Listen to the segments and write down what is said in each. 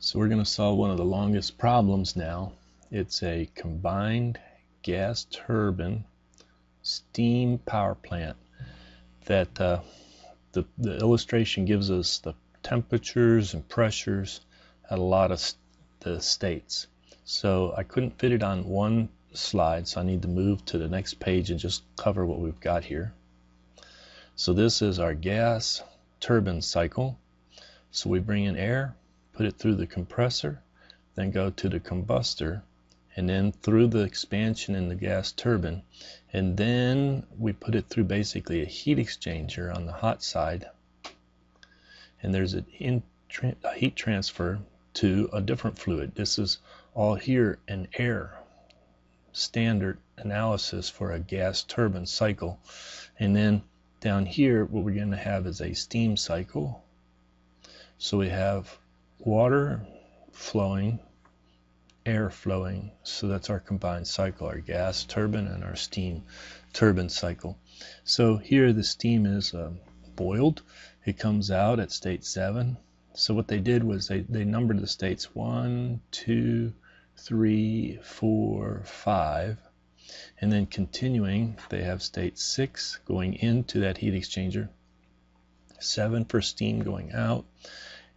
So we're going to solve one of the longest problems now. It's a combined gas turbine steam power plant that the illustration gives us the temperatures and pressures at a lot of the states. So I couldn't fit it on one slide, so I need to move to the next page and just cover what we've got here. So this is our gas turbine cycle. So we bring in air, put it through the compressor, then go to the combustor, and then through the expansion in the gas turbine, and then we put it through basically a heat exchanger on the hot side, and there's a heat transfer to a different fluid. This is all here in air, standard analysis for a gas turbine cycle. And then down here what we're going to have is a steam cycle. So we have water flowing, air flowing, so that's our combined cycle, our gas turbine and our steam turbine cycle. So here the steam is boiled. It comes out at state 7. So what they did was they numbered the states 1, 2, 3, 4, 5, and then continuing they have state 6 going into that heat exchanger, 7 for steam going out,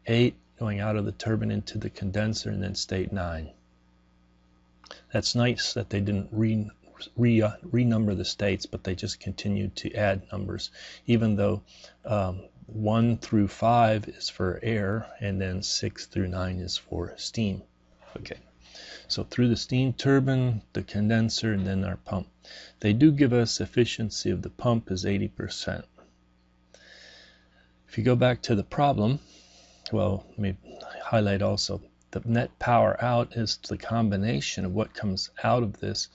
8 going out of the turbine into the condenser, and then state 9. That's nice that they didn't renumber the states, but they just continued to add numbers, even though 1 through 5 is for air, and then 6 through 9 is for steam. Okay, so through the steam turbine, the condenser, and then our pump. They do give us efficiency of the pump is 80%. If you go back to the problem, well, let me highlight also the net power out is the combination of what comes out of this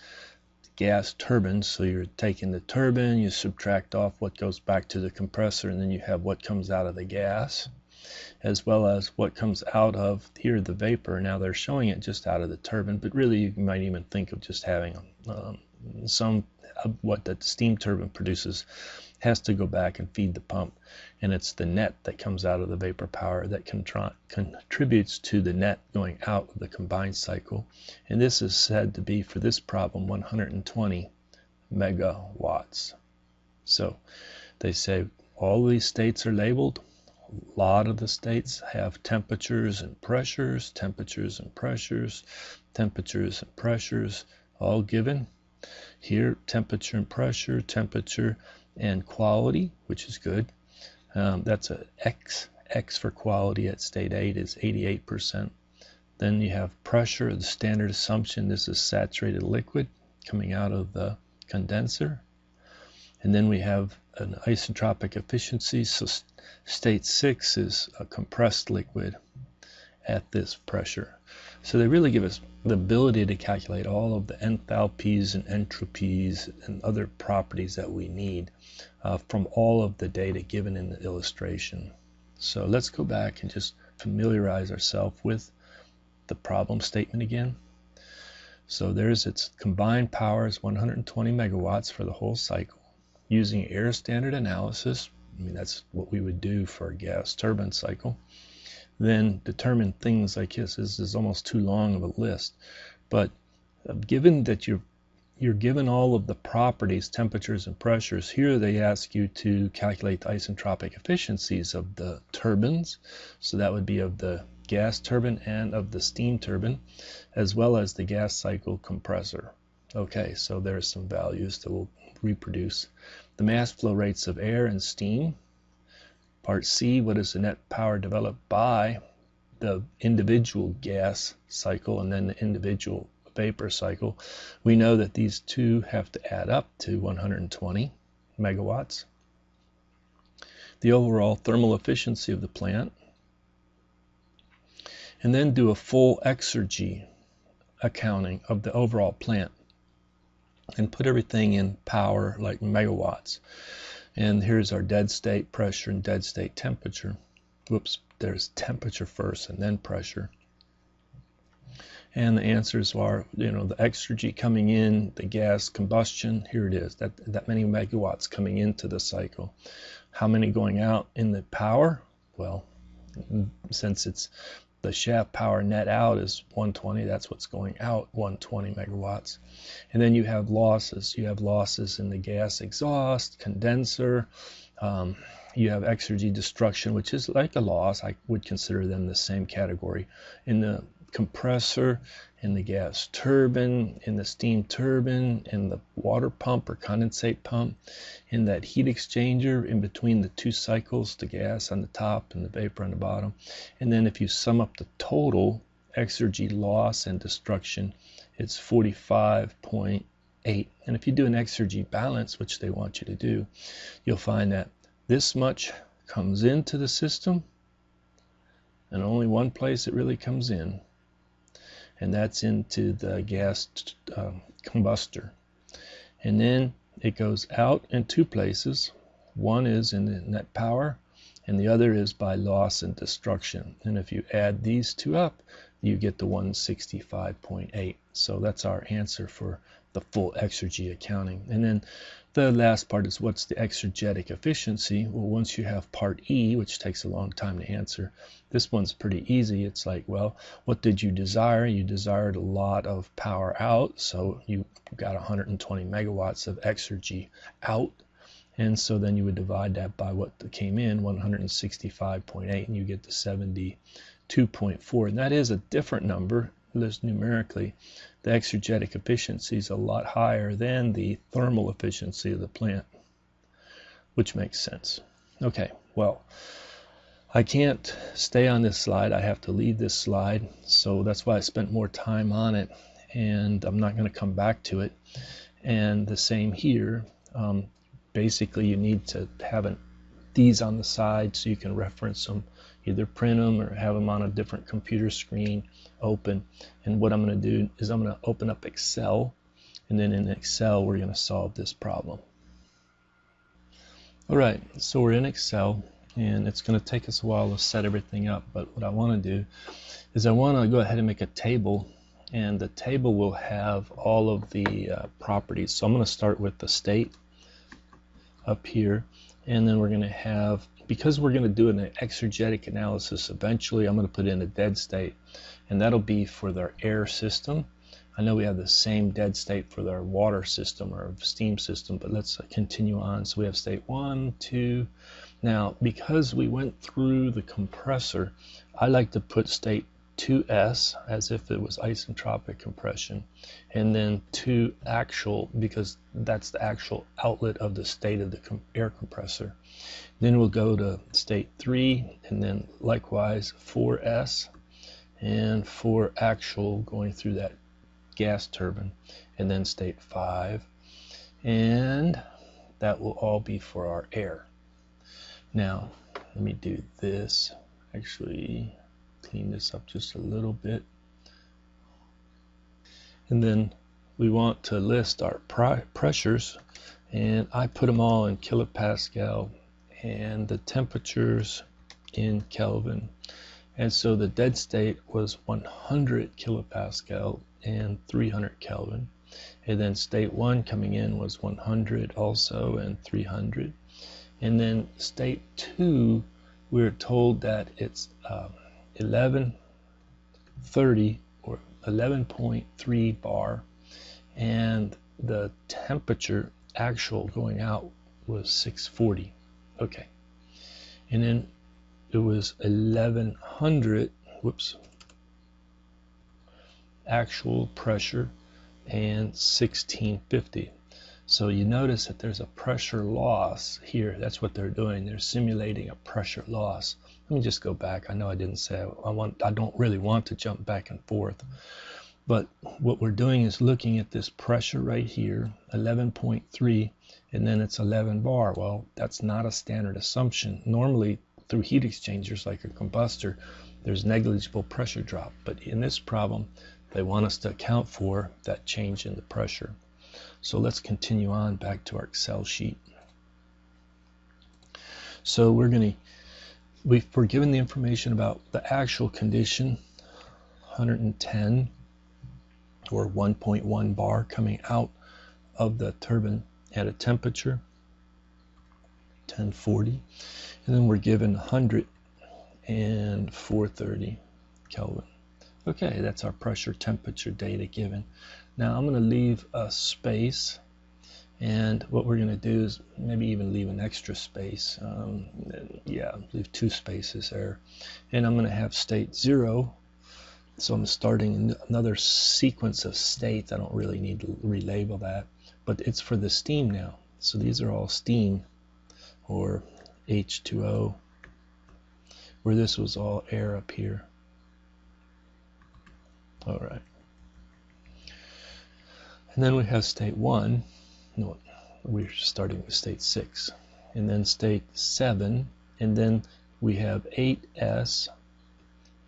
gas turbine. So you're taking the turbine, you subtract off what goes back to the compressor, and then you have what comes out of the gas, as well as what comes out of here, the vapor. Now they're showing it just out of the turbine, but really you might even think of just having some of what that steam turbine produces has to go back and feed the pump, and it's the net that comes out of the vapor power that contributes to the net going out of the combined cycle. And this is said to be, for this problem, 120 megawatts. So they say all these states are labeled. A lot of the states have temperatures and pressures, temperatures and pressures, temperatures and pressures, all given. Here, temperature and pressure, temperature and quality, which is good. That's a X. X for quality at state 8 is 88%. Then you have pressure, the standard assumption. This is saturated liquid coming out of the condenser. And then we have an isentropic efficiency. So state 6 is a compressed liquid at this pressure. So they really give us the ability to calculate all of the enthalpies and entropies and other properties that we need from all of the data given in the illustration. So let's go back and just familiarize ourselves with the problem statement again. So there's its combined power is 120 megawatts for the whole cycle using air standard analysis. I mean, that's what we would do for a gas turbine cycle. Then determine things like this. This is almost too long of a list, but given that you're given all of the properties, temperatures and pressures, here they ask you to calculate the isentropic efficiencies of the turbines. So that would be of the gas turbine and of the steam turbine, as well as the gas cycle compressor. Okay, so there's some values that will reproduce. The mass flow rates of air and steam. Part C, what is the net power developed by the individual gas cycle and then the individual vapor cycle. We know that these two have to add up to 120 megawatts. The overall thermal efficiency of the plant. And then do a full Exergy accounting of the overall plant and put everything in power like megawatts. And here's our dead state pressure and dead state temperature. Whoops, there's temperature first and then pressure. And the answers are, the Exergy coming in, the gas combustion, here it is, that many megawatts coming into the cycle. How many going out in the power? Well, since it's the shaft power net out is 120. That's what's going out, 120 megawatts. And then you have losses. You have losses in the gas exhaust, condenser. You have exergy destruction, which is like a loss. I would consider them the same category. In the compressor, in the gas turbine, in the steam turbine, in the water pump or condensate pump, in that heat exchanger in between the two cycles, the gas on the top and the vapor on the bottom. And then if you sum up the total exergy loss and destruction, it's 45.8. And if you do an exergy balance, which they want you to do, you'll find that this much comes into the system, and only one place it really comes in, and that's into the gas combustor. And then it goes out in two places. One is in the net power, and the other is by loss and destruction. And if you add these two up, you get the 165.8. So that's our answer for the full exergy accounting. And then the last part is what's the exergetic efficiency? Well, once you have part E, which takes a long time to answer, this one's pretty easy. It's like, well, what did you desire? You desired a lot of power out, so you got 120 megawatts of exergy out. And so then you would divide that by what came in, 165.8, and you get the 72.4. And that is a different number. Just numerically, the exergetic efficiency is a lot higher than the thermal efficiency of the plant, which makes sense. Okay, well, I can't stay on this slide. I have to leave this slide, so that's why I spent more time on it, and I'm not going to come back to it. And the same here. Basically, you need to have these on the side so you can reference them, either print them or have them on a different computer screen open. And what I'm going to do is I'm going to open up Excel, and then in Excel we're going to solve this problem. All right, so we're in Excel, and it's going to take us a while to set everything up, but what I want to do is I want to go ahead and make a table, and the table will have all of the properties. So I'm going to start with the state up here, and then we're going to have, because we're going to do an exergetic analysis eventually, I'm going to put in a dead state, and that'll be for their air system. I know we have the same dead state for their water system or steam system, but let's continue on. So we have state 1, 2. Now, because we went through the compressor, I like to put state 2S as if it was isentropic compression, and then 2 actual, because that's the actual outlet of the state of the air compressor. Then we'll go to state 3, and then likewise 4S, and 4 actual going through that gas turbine, and then state 5, and that will all be for our air. Now, let me do this. Actually, clean this up just a little bit. And then we want to list our pressures, and I put them all in kilopascal and the temperatures in Kelvin. And so the dead state was 100 kilopascal and 300 Kelvin. And then state 1 coming in was 100 also and 300. And then state 2, we're told that it's 1130 or 11.3 bar, and the temperature actual going out was 640. Okay, and then it was 1100 actual pressure and 1650. So you notice that there's a pressure loss here. That's what they're doing. They're simulating a pressure loss. Let me just go back. I know I didn't say I don't really want to jump back and forth. But what we're doing is looking at this pressure right here, 11.3, and then it's 11 bar. Well, that's not a standard assumption. Normally, through heat exchangers like a combustor, there's negligible pressure drop. But in this problem, they want us to account for that change in the pressure. So let's continue on back to our Excel sheet. So we're given the information about the actual condition, 110 or 1.1 bar coming out of the turbine at a temperature 1040, and then we're given 100 and 430. Kelvin. Okay, that's our pressure temperature data given. Now I'm going to leave a space, and what we're going to do is maybe even leave an extra space. Yeah, leave 2 spaces there. And I'm going to have state 0. So I'm starting another sequence of states. I don't really need to relabel that, but it's for the steam now. So these are all steam, or H2O, where this was all air up here. All right. And then we have state 1. No, we're starting with state 6. And then state 7. And then we have 8S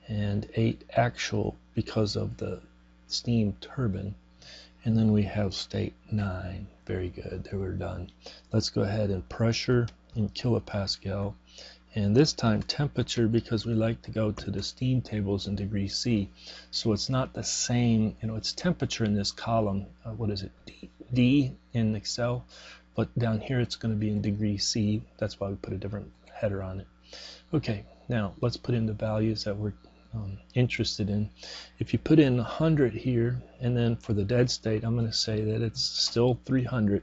and 8 actual because of the steam turbine. And then we have state 9. Very good. There, we're done. Let's go ahead and pressure in kilopascal. And this time temperature, because we like to go to the steam tables in degrees C. So it's not the same, it's temperature in this column. What is it? D in Excel. But down here it's going to be in degrees C. That's why we put a different header on it. Okay, now let's put in the values that we're interested in. If you put in 100 here, and then for the dead state, I'm going to say that it's still 300,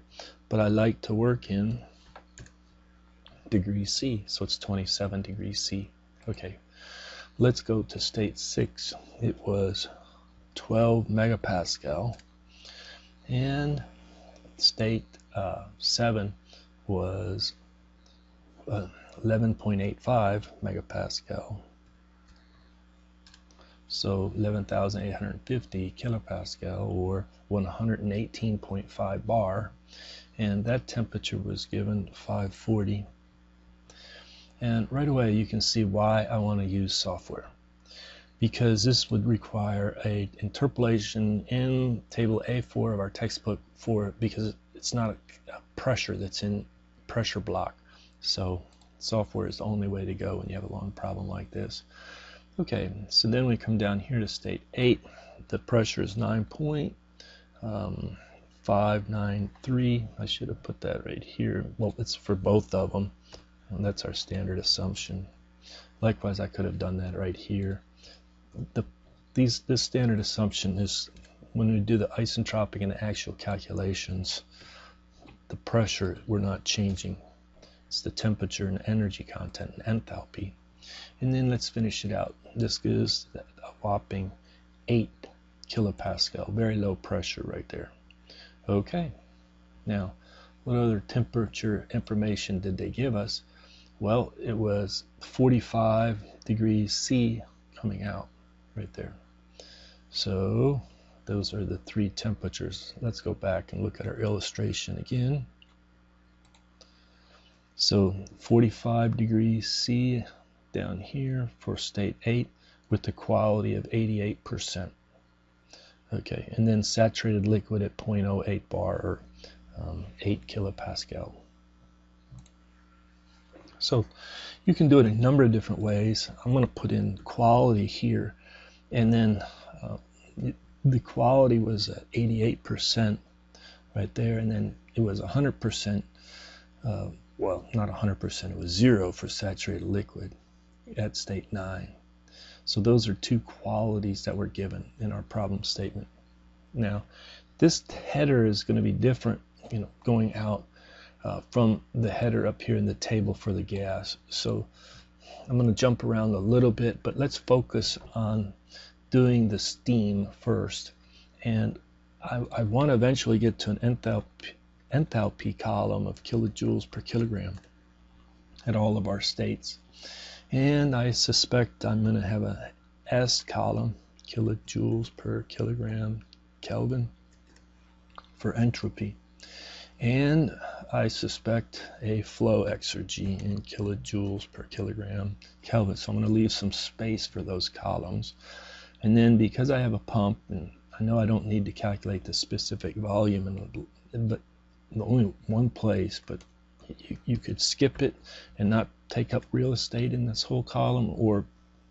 but I like to work in degrees C, so it's 27 degrees C. Okay, let's go to state 6. It was 12 megapascal, and state 7 was 11.85 megapascal. So 11,850 kilopascal, or 118.5 bar, and that temperature was given 540. And right away you can see why I want to use software, because this would require a interpolation in table A4 of our textbook because it's not a pressure that's in pressure block. So software is the only way to go when you have a long problem like this. Okay, so then we come down here to state 8. The pressure is 9.593. I should have put that right here. Well, it's for both of them, and that's our standard assumption. Likewise, I could have done that right here. This standard assumption is when we do the isentropic and the actual calculations, the pressure, we're not changing. It's the temperature and energy content and enthalpy. And then let's finish it out. This gives a whopping 8 kilopascal, very low pressure right there. Okay, now what other temperature information did they give us? Well, it was 45 degrees C coming out right there. So those are the 3 temperatures. Let's go back and look at our illustration again. So 45 degrees C down here for state 8 with the quality of 88%. Okay, and then saturated liquid at 0.08 bar, or 8 kilopascal. So you can do it a number of different ways. I'm going to put in quality here, and then the quality was at 88% right there, and then it was 100%, well, not 100%, it was 0 for saturated liquid at state 9. So those are 2 qualities that were given in our problem statement. Now, this header is going to be different, going out from the header up here in the table for the gas. So I'm going to jump around a little bit, but let's focus on doing the steam first. And I want to eventually get to an enthalpy column of kilojoules per kilogram at all of our states. And I suspect I'm going to have a S column, kilojoules per kilogram Kelvin, for entropy. And I suspect a flow exergy in kilojoules per kilogram Kelvin. So I'm going to leave some space for those columns. And then because I have a pump, and I know I don't need to calculate the specific volume, but only one place, but you could skip it and not take up real estate in this whole column, or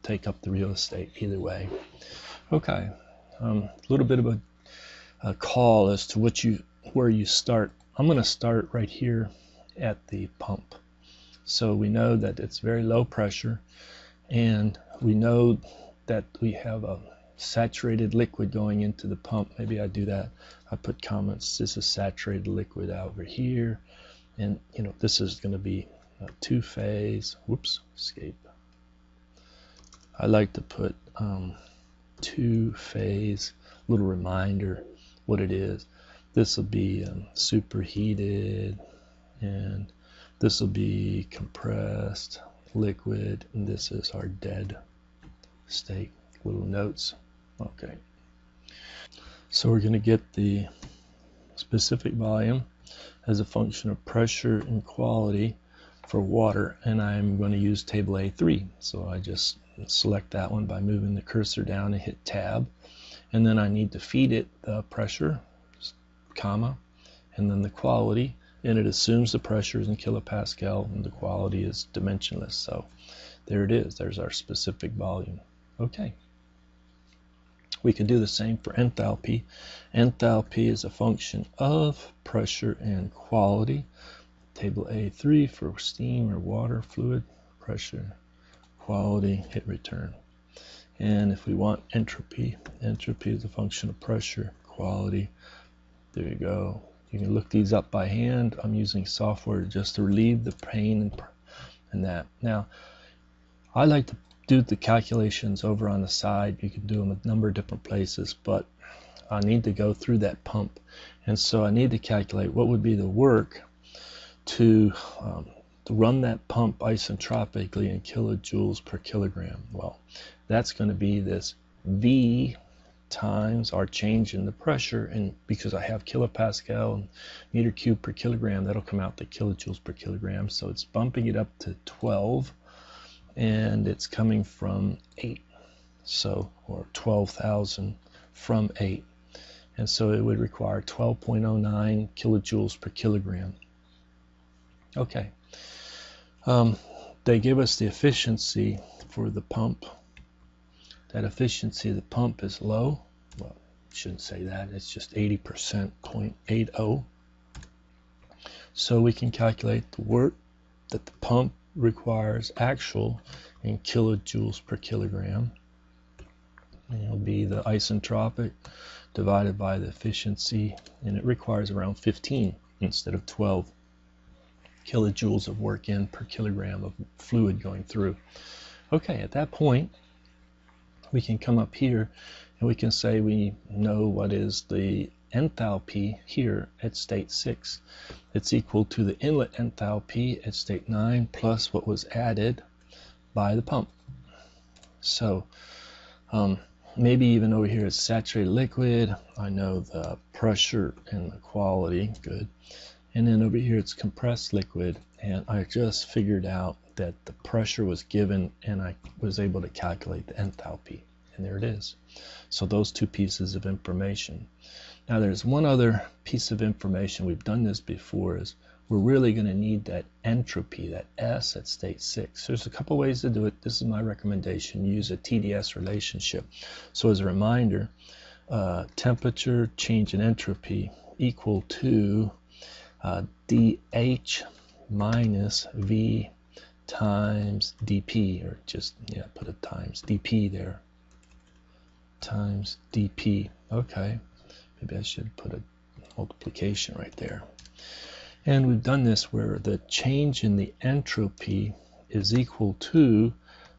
take up the real estate, either way. Okay, a little bit of a call as to where you start. I'm going to start right here at the pump. So we know that it's very low pressure, and we know that we have a saturated liquid going into the pump. Maybe I do that. I put comments, this is saturated liquid over here, and you know, this is going to be a two-phase, whoops, escape. I like to put two-phase, little reminder what it is. This will be superheated, and this will be compressed liquid, and this is our dead state. Little notes. Okay. So we're going to get the specific volume as a function of pressure and quality for water, and I'm going to use table A3. So I just select that one by moving the cursor down and hit tab, and then I need to feed it the pressure, comma, and then the quality, and it assumes the pressure is in kilopascal and the quality is dimensionless. So there it is. There's our specific volume. Okay. We could do the same for enthalpy. Enthalpy is a function of pressure and quality. Table A3 for steam or water, fluid, pressure, quality, hit return. And if we want entropy, entropy is a function of pressure, quality. There you go. You can look these up by hand. I'm using software just to relieve the pain and that. Now, I like to do the calculations over on the side. You can do them a number of different places, but I need to go through that pump, and so I need to calculate what would be the work to run that pump isentropically in kilojoules per kilogram. Well, that's going to be this V times our change in the pressure, and because I have kilopascal and meter cubed per kilogram, that'll come out to kilojoules per kilogram. So it's bumping it up to 12, and it's coming from 8, so, or 12,000 from 8, and so it would require 12.09 kilojoules per kilogram. Okay, they give us the efficiency for the pump. That efficiency of the pump is low. Well, shouldn't say that, it's just 80%, 0.80. So we can calculate the work that the pump requires actual in kilojoules per kilogram, and it'll be the isentropic divided by the efficiency, and it requires around 15 instead of 12 kilojoules of work in per kilogram of fluid going through. Okay, at that point we can come up here and we can say we know what is the enthalpy here at state 6. It's equal to the inlet enthalpy at state 9 plus what was added by the pump. So maybe even over here it's saturated liquid. I know the pressure and the quality, good. And then over here it's compressed liquid, and I just figured out that the pressure was given, and I was able to calculate the enthalpy, and there it is. So those two pieces of information. Now there's one other piece of information, we've done this before, is we're really going to need that entropy, that S at state 6. There's a couple ways to do it. This is my recommendation. Use a TDS relationship. So as a reminder, temperature change in entropy equal to dH minus V times dP, or just, yeah, put a times dP there, times dP. Okay, maybe I should put a multiplication right there. And we've done this where the change in the entropy is equal to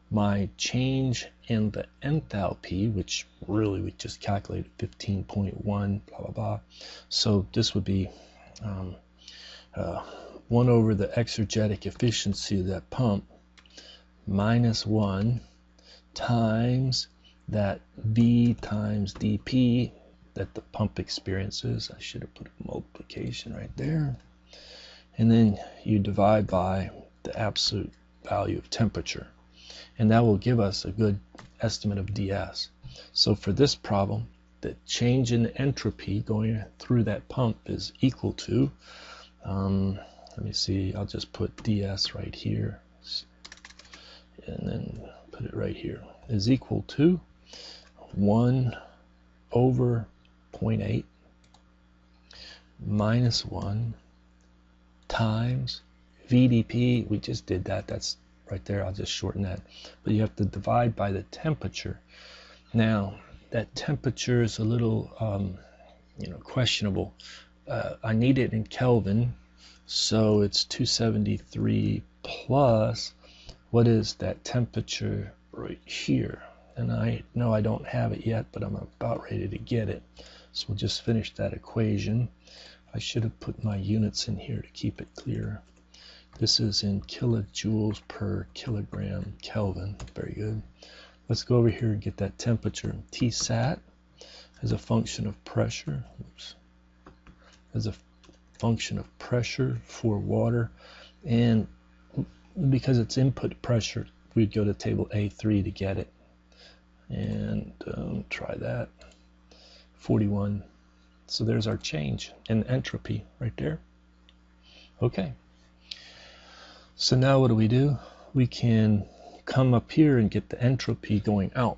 my change in the enthalpy, which really we just calculated 15.1, blah, blah, blah. So this would be 1 over the exergetic efficiency of that pump minus 1 times that V times dP that the pump experiences. I should have put a multiplication right there. And then you divide by the absolute value of temperature, and that will give us a good estimate of ds. So for this problem, the change in entropy going through that pump is equal to, let me see, I'll just put ds right here and then put it right here, is equal to 1 over 0.8 minus 1 times VDP. We just did that, that's right there. I'll just shorten that. But you have to divide by the temperature. Now, that temperature is a little questionable. I need it in Kelvin, so it's 273 plus, what is that temperature right here? And I know I don't have it yet, but I'm about ready to get it. So we'll just finish that equation. I should have put my units in here to keep it clear. This is in kilojoules per kilogram Kelvin. Very good. Let's go over here and get that temperature. Tsat as a function of pressure. Oops. As a function of pressure for water. And because it's input pressure, we'd go to table A3 to get it. And try that. 41. So there's our change in entropy right there. Okay. So now what do? We can come up here and get the entropy going out.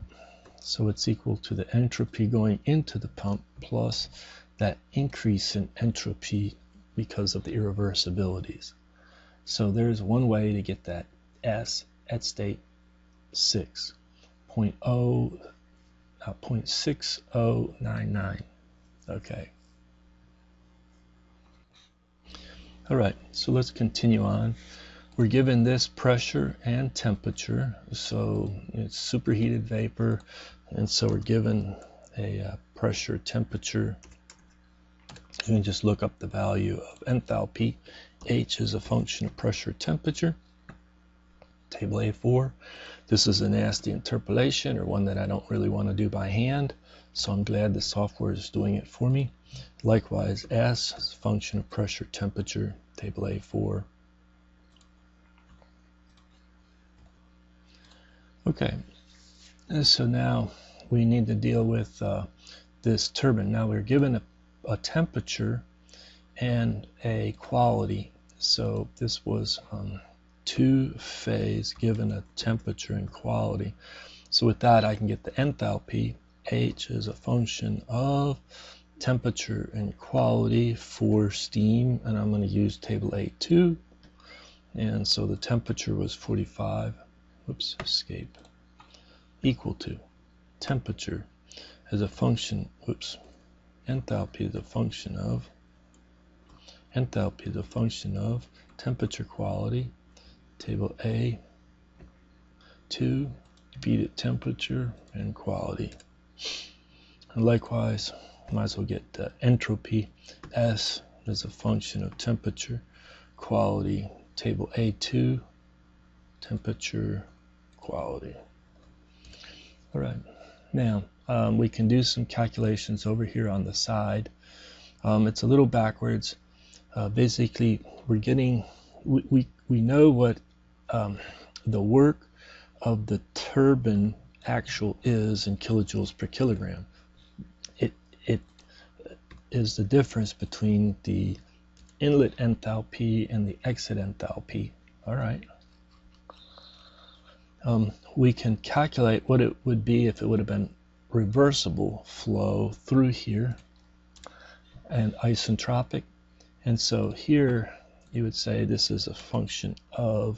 So it's equal to the entropy going into the pump plus that increase in entropy because of the irreversibilities. So there's one way to get that S at state 6, 0.6099. Okay. All right, so let's continue on. We're given this pressure and temperature, so it's superheated vapor, and so we're given a pressure temperature. You can just look up the value of enthalpy. H is a function of pressure temperature. Table A4. This is a nasty interpolation, or one that I don't really want to do by hand, so I'm glad the software is doing it for me. Likewise, S is a function of pressure temperature. Table A4. Okay, and so now we need to deal with this turbine. Now we're given a temperature and a quality. So this was two-phase given a temperature and quality. So with that I can get the enthalpy. H is a function of temperature and quality for steam, and I'm going to use table A2. And so the temperature was 45. Whoops, escape. Equal to temperature as a function, enthalpy is a function of temperature quality. Table A2, beat it temperature and quality. And likewise, might as well get the entropy. S is a function of temperature quality. Table A2, temperature quality. All right, now we can do some calculations over here on the side. It's a little backwards. Basically, we're getting, we know what the work of the turbine actual is in kilojoules per kilogram. It is the difference between the inlet enthalpy and the exit enthalpy. All right. We can calculate what it would be if it would have been reversible flow through here and isentropic. And so here you would say this is a function of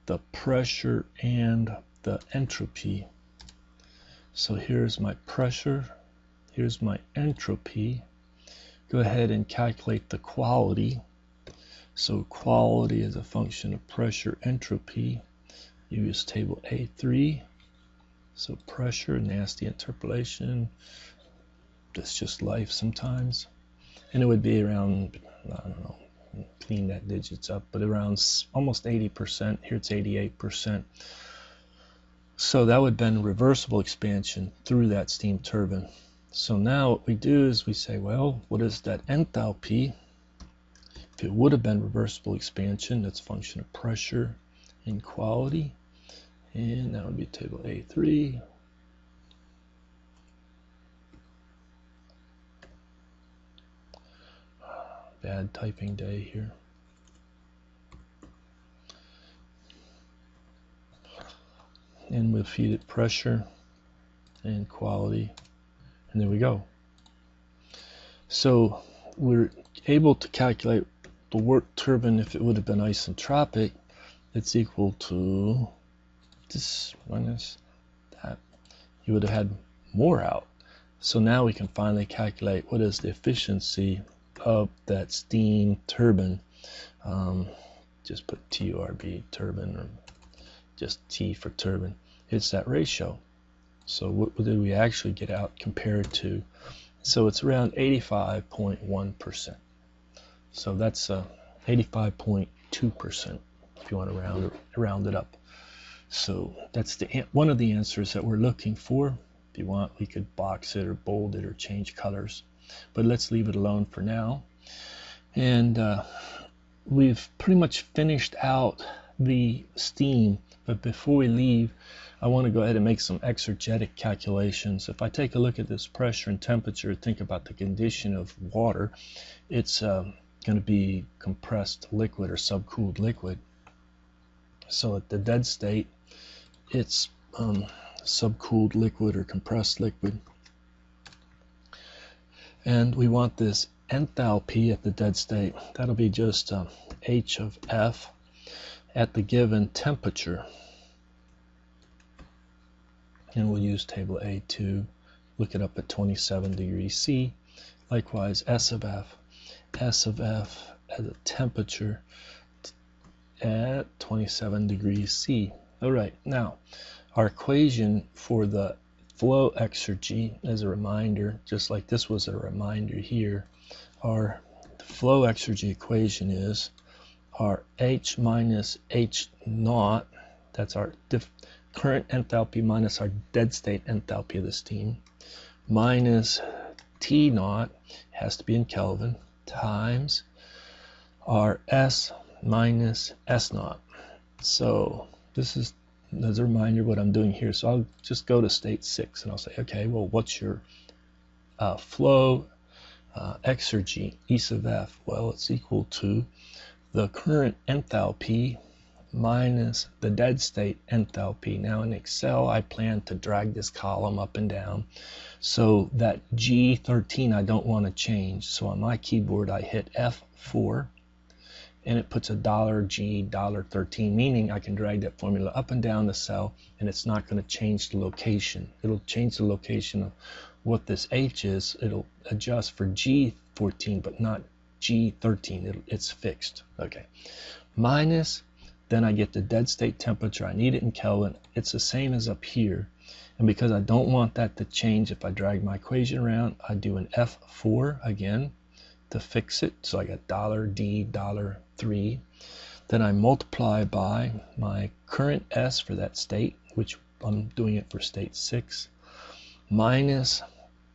the pressure and the entropy. So here's my pressure, here's my entropy. Go ahead and calculate the quality. So quality is a function of pressure, entropy. Use table A3. So pressure, nasty interpolation. That's just life sometimes. And it would be around, I don't know, clean that digits up, but around almost 80%. Here it's 88%. So that would have been reversible expansion through that steam turbine. So now what we do is we say, well, what is that enthalpy? If it would have been reversible expansion, that's a function of pressure and quality. And that would be table A3. Bad typing day here. And we'll feed it pressure and quality. And there we go. So we're able to calculate the work turbine if it would have been isentropic it's equal to this minus that. You would have had more out. So now we can finally calculate what is the efficiency of that steam turbine. Just put TURB, turbine, or just T for turbine. It's that ratio. So what did we actually get out compared to? So it's around 85.1%. So that's 85.2% if you want to round it up. So that's one of the answers that we're looking for. If you want, we could box it or bold it or change colors. But let's leave it alone for now. And we've pretty much finished out the steam. But before we leave, I want to go ahead and make some exergetic calculations. If I take a look at this pressure and temperature, think about the condition of water, it's going to be compressed liquid or subcooled liquid. So at the dead state, it's subcooled liquid or compressed liquid. And we want this enthalpy at the dead state. That'll be just H of F at the given temperature. And we'll use table A to look it up at 27 degrees C. Likewise, S of F at a temperature at 27 degrees C. All right, now our equation for the flow exergy, as a reminder, just like this was a reminder here, our flow exergy equation is our H minus H naught, that's our current enthalpy minus our dead state enthalpy of the steam, minus T naught, has to be in Kelvin, times our S minus S naught. So this is, as a reminder, what I'm doing here. So I'll just go to state 6 and I'll say, okay, well, what's your flow exergy, E sub F? Well, it's equal to the current enthalpy minus the dead state enthalpy. Now in Excel, I plan to drag this column up and down. So that G13 I don't want to change. So on my keyboard, I hit F4. And it puts a $G, $13, meaning I can drag that formula up and down the cell, and it's not going to change the location. It'll change the location of what this H is. It'll adjust for G14, but not G13. It's fixed. Okay. Minus, then I get the dead state temperature. I need it in Kelvin. It's the same as up here. And because I don't want that to change, if I drag my equation around, I do an F4 again to fix it. So I got $D, $3. Then I multiply by my current S for that state, which I'm doing it for state 6, minus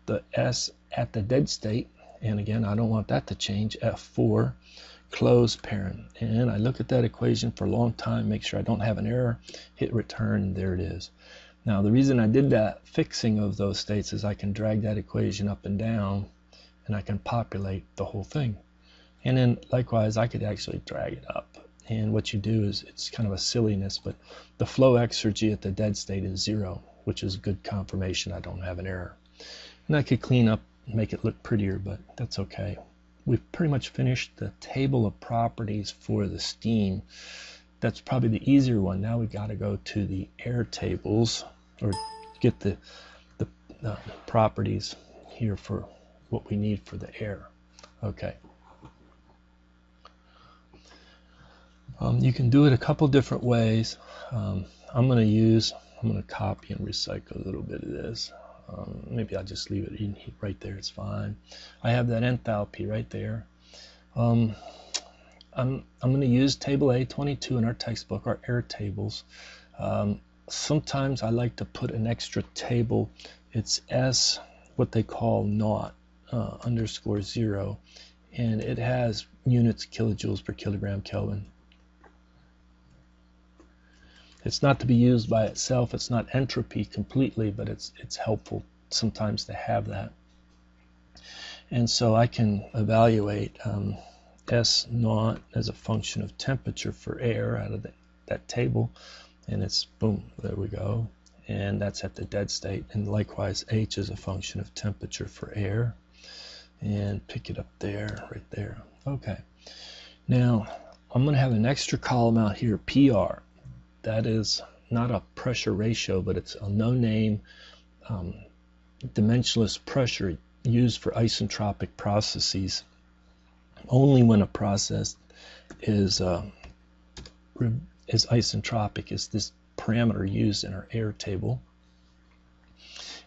the S at the dead state. And again, I don't want that to change, F4, close parent. And I look at that equation for a long time, make sure I don't have an error, hit return, and there it is. Now the reason I did that fixing of those states is I can drag that equation up and down, and I can populate the whole thing. And then likewise, I could actually drag it up. And what you do is, it's kind of a silliness, but the flow exergy at the dead state is 0, which is good confirmation I don't have an error. And I could clean up and make it look prettier, but that's okay. We've pretty much finished the table of properties for the steam. That's probably the easier one. Now we've got to go to the air tables, or get the properties here for what we need for the air. Okay. You can do it a couple different ways. I'm going to copy and recycle a little bit of this. Maybe I'll just leave it in right there. It's fine. I have that enthalpy right there. I'm going to use table A22 in our textbook, our air tables. Sometimes I like to put an extra table. It's S, what they call naught, underscore 0, and it has units kilojoules per kilogram Kelvin. It's not to be used by itself. It's not entropy completely, but it's helpful sometimes to have that. And so I can evaluate S naught as a function of temperature for air out of that table, and it's boom, there we go, and that's at the dead state. And likewise, H is a function of temperature for air, and pick it up there, right there. Okay, now I'm going to have an extra column out here, PR. That is not a pressure ratio, but it's a no-name dimensionless pressure used for isentropic processes. Only when a process is isentropic is this parameter used in our air table.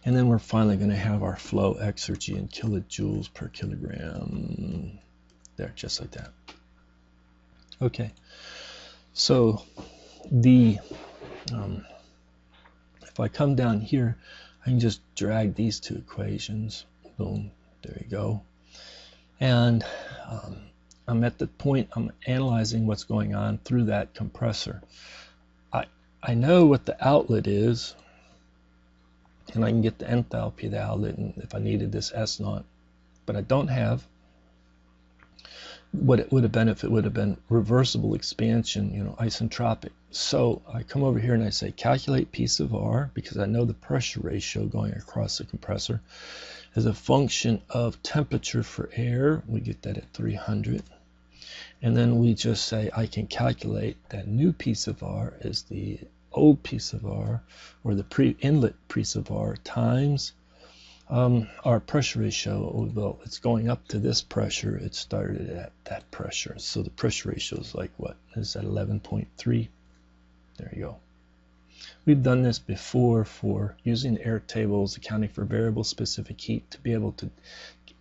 And then we're finally going to have our flow exergy in kilojoules per kilogram. There, just like that. Okay, so the if I come down here, I can just drag these two equations. Boom, there you go. And I'm at the point I'm analyzing what's going on through that compressor. I know what the outlet is, and I can get the enthalpy of the outlet, and if I needed this S naught, but I don't have what it would have been if it would have been reversible expansion, you know, isentropic. So I come over here and I say calculate P sub R, because I know the pressure ratio going across the compressor as a function of temperature for air. We get that at 300. And then we just say I can calculate that new P sub R is the old P sub R, or the inlet P sub R, times our pressure ratio. Well, it's going up to this pressure. It started at that pressure. So the pressure ratio is like, what? Is that 11.3? There you go. We've done this before for using air tables, accounting for variable specific heat, to be able to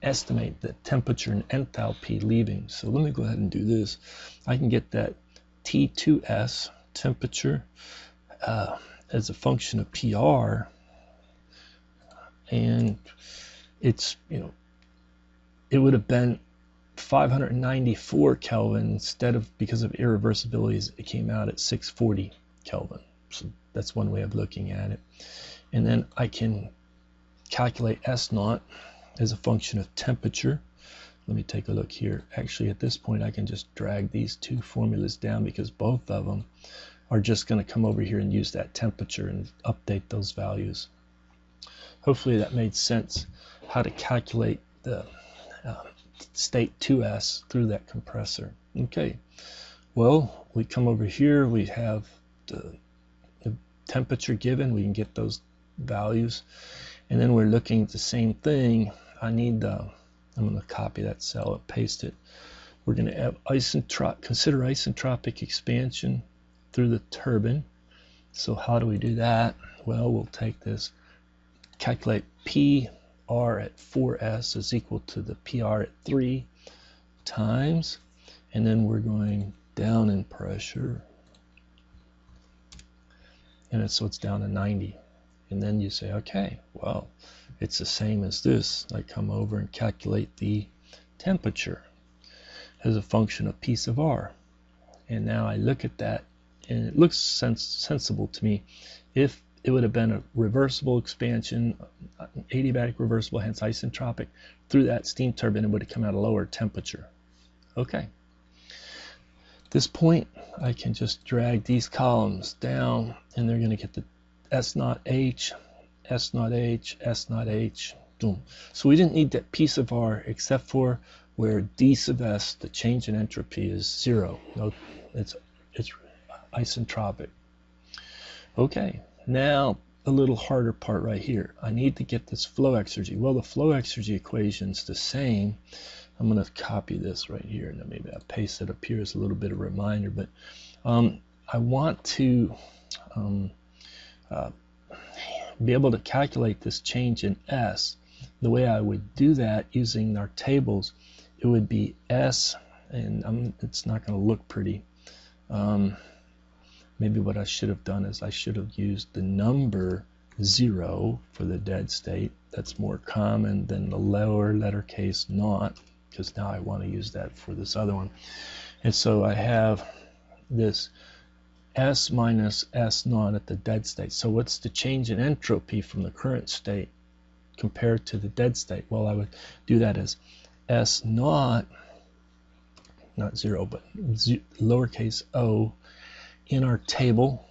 estimate the temperature and enthalpy leaving. So let me go ahead and do this. I can get that T2S, temperature, as a function of PR, and it's, you know, it would have been 594 Kelvin instead of, because of irreversibilities, it came out at 640 Kelvin. So that's one way of looking at it. And then I can calculate S naught as a function of temperature. Let me take a look here. Actually, at this point, I can just drag these two formulas down, because both of them are just going to come over here and use that temperature and update those values. Hopefully that made sense, how to calculate the state 2S through that compressor. Okay, well, we come over here, we have the temperature given, we can get those values, and then we're looking at the same thing. I need I'm going to copy that cell and paste it. We're going to have consider isentropic expansion through the turbine. So how do we do that? Well, we'll take this, calculate PR at 4S is equal to the PR at 3 times, and then we're going down in pressure, and so it's down to 90. And then you say, okay, well, it's the same as this. I come over and calculate the temperature as a function of P sub R. And now I look at that, and it looks sensible to me. If it would have been a reversible expansion, adiabatic reversible, hence isentropic, through that steam turbine, it would have come out a lower temperature. Okay. At this point, I can just drag these columns down, and they're going to get the S naught H, S naught H, S naught H, boom. So we didn't need that P sub R except for where D sub S, the change in entropy, is 0. No, it's isentropic. Okay, now a little harder part right here. I need to get this flow exergy. Well, the flow exergy equation's the same. I'm going to copy this right here, and then maybe I'll paste it up here as a little bit of a reminder. But I want to be able to calculate this change in S. The way I would do that using our tables, it would be S, and it's not going to look pretty. Maybe what I should have done is I should have used the number 0 for the dead state. That's more common than the lower letter case naught, because now I want to use that for this other one. And so I have this S minus S naught at the dead state. So what's the change in entropy from the current state compared to the dead state? Well, I would do that as S naught, not 0, but lowercase o, in our table.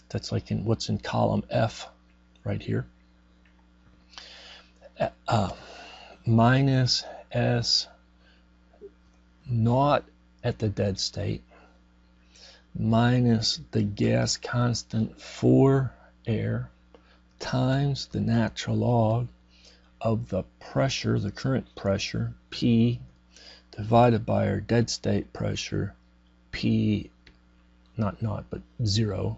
That's like in what's in column F right here. Minus S naught at the dead state minus the gas constant for air times the natural log of the pressure, the current pressure, P, divided by our dead state pressure, P, but 0,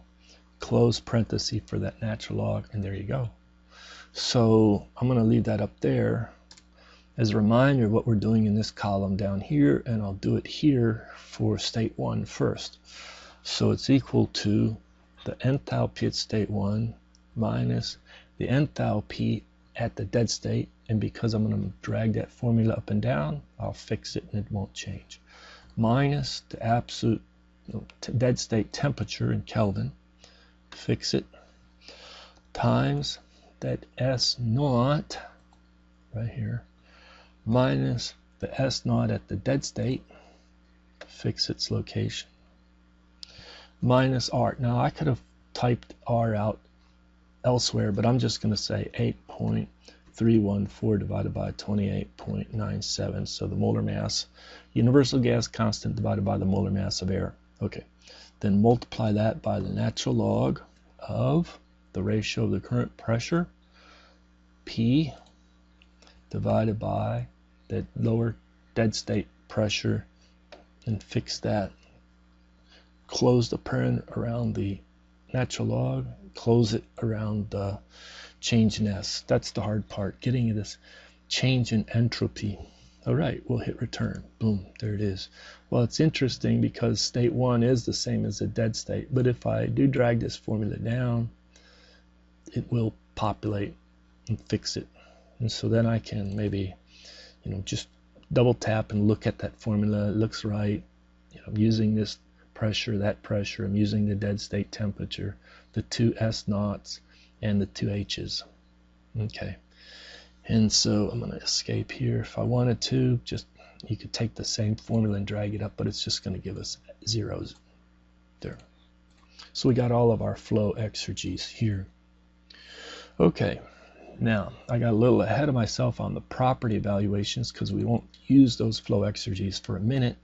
close parenthesis for that natural log, and there you go. So I'm going to leave that up there as a reminder of what we're doing in this column down here, and I'll do it here for state 1 first. So it's equal to the enthalpy at state 1 minus the enthalpy at the dead state, and because I'm going to drag that formula up and down, I'll fix it and it won't change, minus the absolute dead state temperature in Kelvin, fix it, times that S naught right here, minus the S naught at the dead state, fix its location, minus R. Now I could have typed R out elsewhere, but I'm just going to say 8.314 divided by 28.97. So the molar mass, universal gas constant divided by the molar mass of air. Okay, then multiply that by the natural log of the ratio of the current pressure, P, divided by the lower dead state pressure, and fix that. Close the parent around the natural log, close it around the change in S. That's the hard part, getting this change in entropy. All right, we'll hit return. Boom, there it is. Well, it's interesting because state 1 is the same as the dead state, but if I do drag this formula down, it will populate and fix it. And so then I can maybe, just double tap and look at that formula. It looks right. I'm using this pressure, that pressure. I'm using the dead state temperature, the 2 S naughts, and the 2 H's. Okay. And so I'm going to escape here. If I wanted to, you could take the same formula and drag it up, but it's just going to give us zeros there. So we got all of our flow exergies here. Okay, now I got a little ahead of myself on the property evaluations because we won't use those flow exergies for a minute.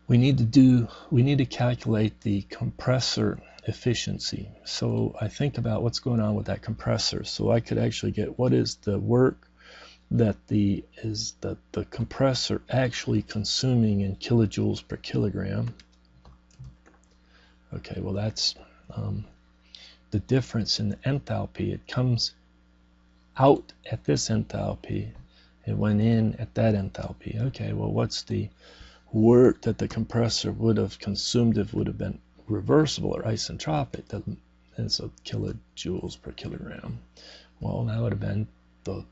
We need to calculate the compressor efficiency. So I think about what's going on with that compressor. So I could actually get what is the work that the compressor actually consuming in kilojoules per kilogram. Okay, well that's the difference in the enthalpy. It comes out at this enthalpy, it went in at that enthalpy. Okay, well what's the work that the compressor would have consumed if it would have been reversible or isentropic? And so kilojoules per kilogram. Well, that would have been the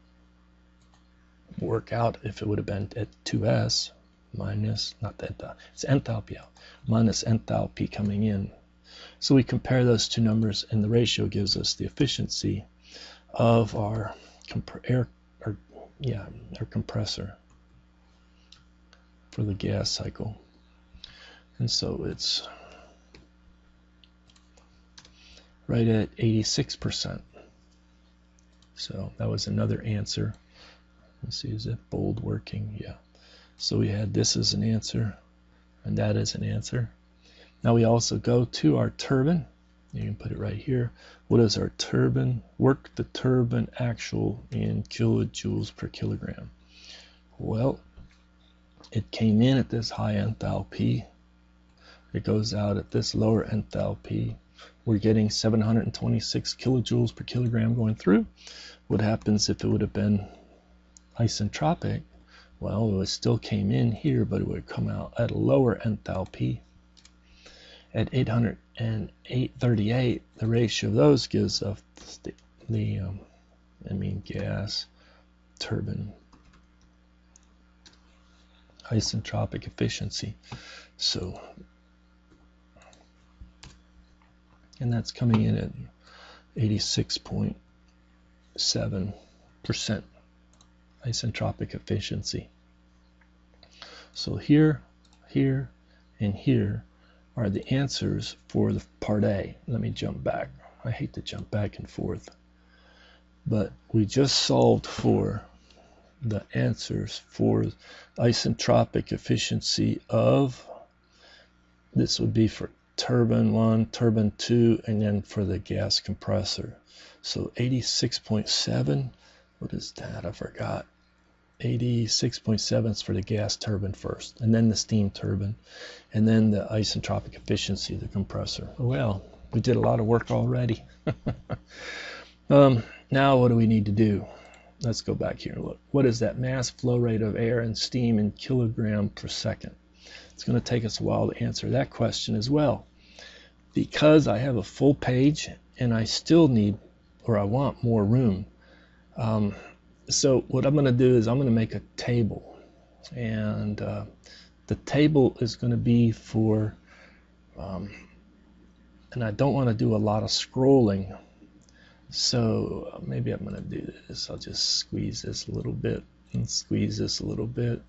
work out if it would have been at 2S minus, not that, it's enthalpy out, minus enthalpy coming in. So we compare those two numbers, and the ratio gives us the efficiency of our compressor for the gas cycle. And so it's right at 86%. So that was another answer. Let's see, is it bold working? Yeah. So we had this as an answer, and that as an answer. Now we also go to our turbine. You can put it right here. What is our turbine? Work the turbine actual in kilojoules per kilogram. Well, it came in at this high enthalpy. It goes out at this lower enthalpy. We're getting 726 kilojoules per kilogram going through. What happens if it would have been isentropic? Well, it still came in here, but it would come out at a lower enthalpy. At 838, the ratio of those gives us the gas turbine isentropic efficiency. So, and that's coming in at 86.7% isentropic efficiency. So here, here, and here are the answers for the part A. Let me jump back. I hate to jump back and forth, but we just solved for the answers for isentropic efficiency of this would be for turbine 1, turbine 2, and then for the gas compressor. So 86.7, what is that? I forgot. 86.7 is for the gas turbine first, and then the steam turbine, and then the isentropic efficiency of the compressor. Well, we did a lot of work already. Now what do we need to do? Let's go back here and look. What is that mass flow rate of air and steam in kilogram per second? It's going to take us a while to answer that question as well, because I have a full page and I still need, or I want, more room. So what I'm going to do is I'm going to make a table, and the table is going to be for, and I don't want to do a lot of scrolling, so maybe I'm going to do this. I'll just squeeze this a little bit and squeeze this a little bit,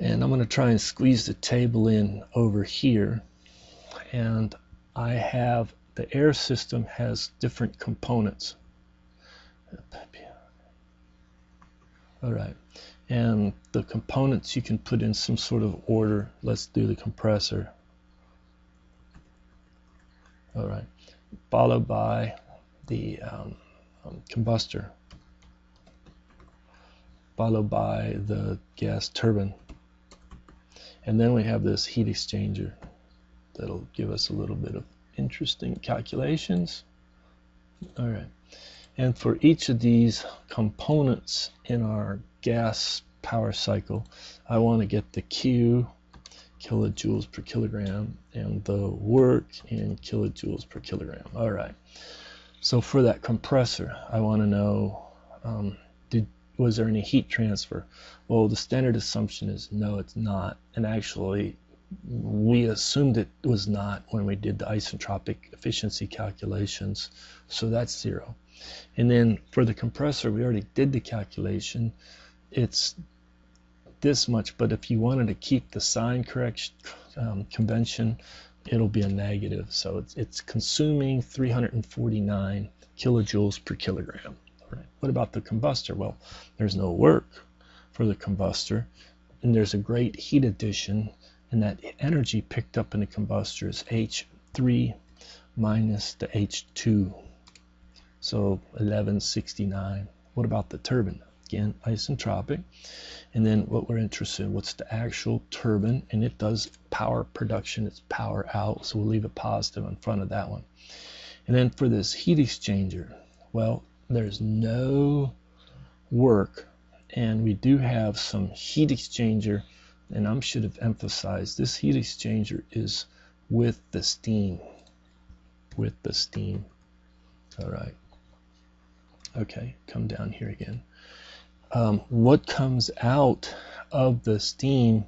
and I'm going to try and squeeze the table in over here. And I have, the air system has different components. All right, and the components you can put in some sort of order. Let's do the compressor. All right, followed by the combustor, followed by the gas turbine, and then we have this heat exchanger that'll give us a little bit of interesting calculations. All right. And for each of these components in our gas power cycle, I want to get the Q, kilojoules per kilogram, and the work in kilojoules per kilogram. All right. So for that compressor, I want to know, was there any heat transfer? Well, the standard assumption is no, it's not. And actually, we assumed it was not when we did the isentropic efficiency calculations. So that's 0. And then for the compressor, we already did the calculation. It's this much, but if you wanted to keep the sign correction convention, it'll be a negative. So it's consuming 349 kilojoules per kilogram. All right. What about the combustor? Well, there's no work for the combustor, and there's a great heat addition, and that energy picked up in the combustor is H3 minus the H2. So 1169. What about the turbine? Again, isentropic. And then what we're interested in, what's the actual turbine? And it does power production, it's power out. So we'll leave a positive in front of that one. And then for this heat exchanger, well, there's no work. And we do have some heat exchanger. And I should have emphasized this heat exchanger is with the steam. With the steam. All right. Okay, come down here again. What comes out of the steam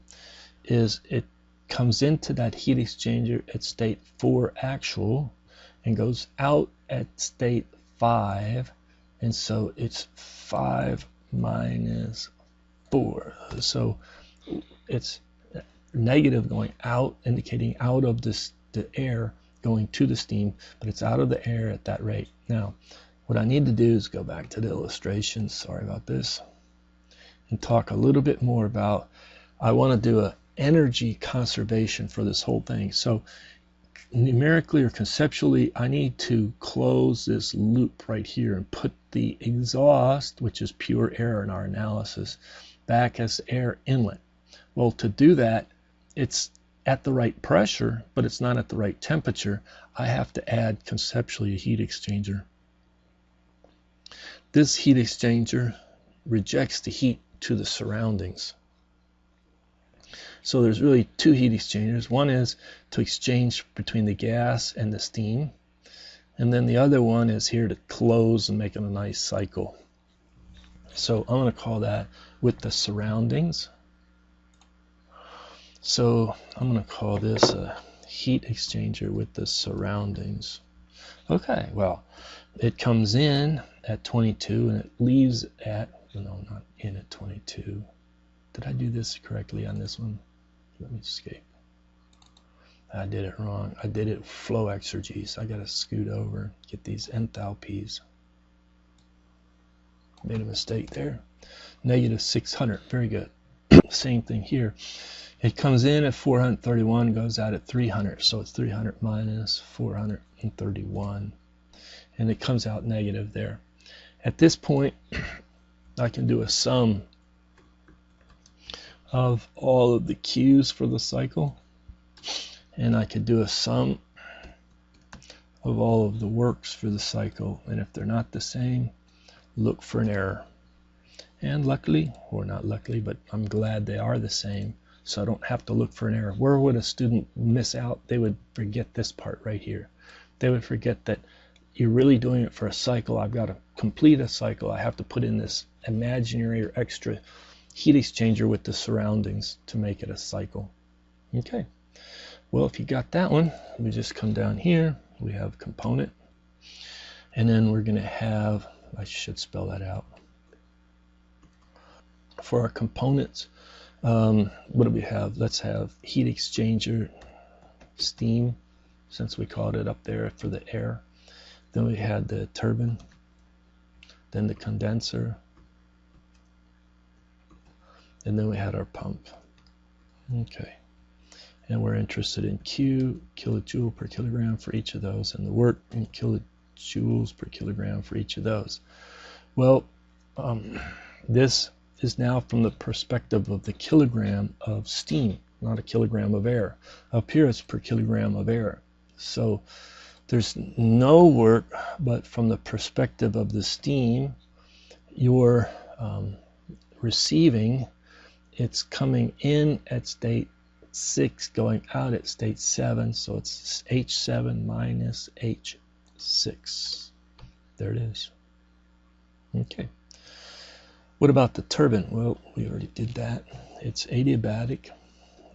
is it comes into that heat exchanger at state 4 actual and goes out at state 5, and so it's 5 minus 4. So it's negative going out, indicating out of the air going to the steam, but it's out of the air at that rate. Now, what I need to do is go back to the illustration, sorry about this, and talk a little bit more about, I want to do an energy conservation for this whole thing. So numerically or conceptually, I need to close this loop right here and put the exhaust, which is pure air in our analysis, back as air inlet. Well, to do that, it's at the right pressure, but it's not at the right temperature. I have to add conceptually a heat exchanger. This heat exchanger rejects the heat to the surroundings. So there's really 2 heat exchangers. One is to exchange between the gas and the steam, and then the other one is here to close and make it a nice cycle. So I'm going to call that with the surroundings. So I'm going to call this a heat exchanger with the surroundings. Okay, well, it comes in at 22 and it leaves at, no, not in at 22. Did I do this correctly on this one? Let me escape. I did it wrong. I did it flow exergy, so I got to scoot over, get these enthalpies. Made a mistake there. Negative 600, very good. Same thing here. It comes in at 431, goes out at 300, so it's 300 minus 431, and it comes out negative there. At this point, I can do a sum of all of the Q's for the cycle, and I could do a sum of all of the works for the cycle, and if they're not the same, look for an error. And luckily, or not luckily, but I'm glad they are the same, so I don't have to look for an error. Where would a student miss out? They would forget this part right here. They would forget that you're really doing it for a cycle. I've got to complete a cycle. I have to put in this imaginary or extra heat exchanger with the surroundings to make it a cycle. Okay, well, if you got that one, we just come down here. We have component, and then we're going to have, I should spell that out. For our components, what do we have? Let's have heat exchanger, steam, since we called it up there for the air. Then we had the turbine, then the condenser, and then we had our pump. Okay, and we're interested in Q, kilojoule per kilogram for each of those, and the work in kilojoules per kilogram for each of those. Well, this is now from the perspective of the kilogram of steam, not a kilogram of air. Up here it's per kilogram of air. So there's no work, but from the perspective of the steam, you're receiving, it's coming in at state 6, going out at state 7, so it's H7 minus H6. There it is. Okay. What about the turbine? Well, we already did that. It's adiabatic,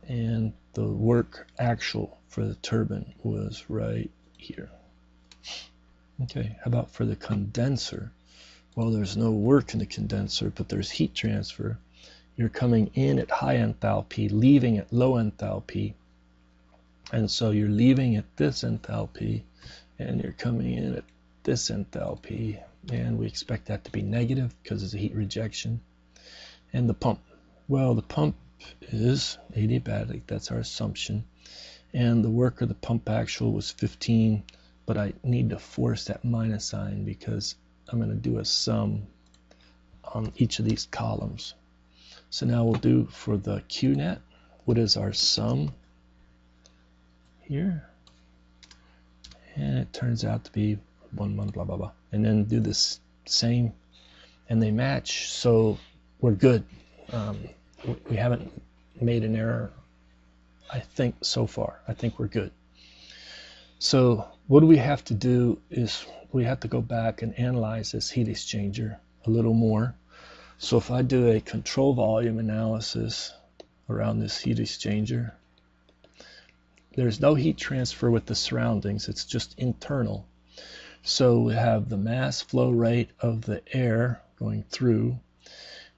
and the work actual for the turbine was right here. Okay, how about for the condenser? Well, there's no work in the condenser, but there's heat transfer. You're coming in at high enthalpy, leaving at low enthalpy, and so you're leaving at this enthalpy, and you're coming in at this enthalpy, and we expect that to be negative because it's a heat rejection. And the pump, well, the pump is adiabatic, that's our assumption, and the work of the pump actual was 15, but I need to force that minus sign because I'm going to do a sum on each of these columns. So now we'll do for the Q net, what is our sum here? And it turns out to be 1, blah, blah, blah. And then do this same, and they match, so we're good. We haven't made an error, I think, so far. I think we're good. So what we have to do is we have to go back and analyze this heat exchanger a little more. So if I do a control volume analysis around this heat exchanger, there's no heat transfer with the surroundings, it's just internal. So we have the mass flow rate of the air going through,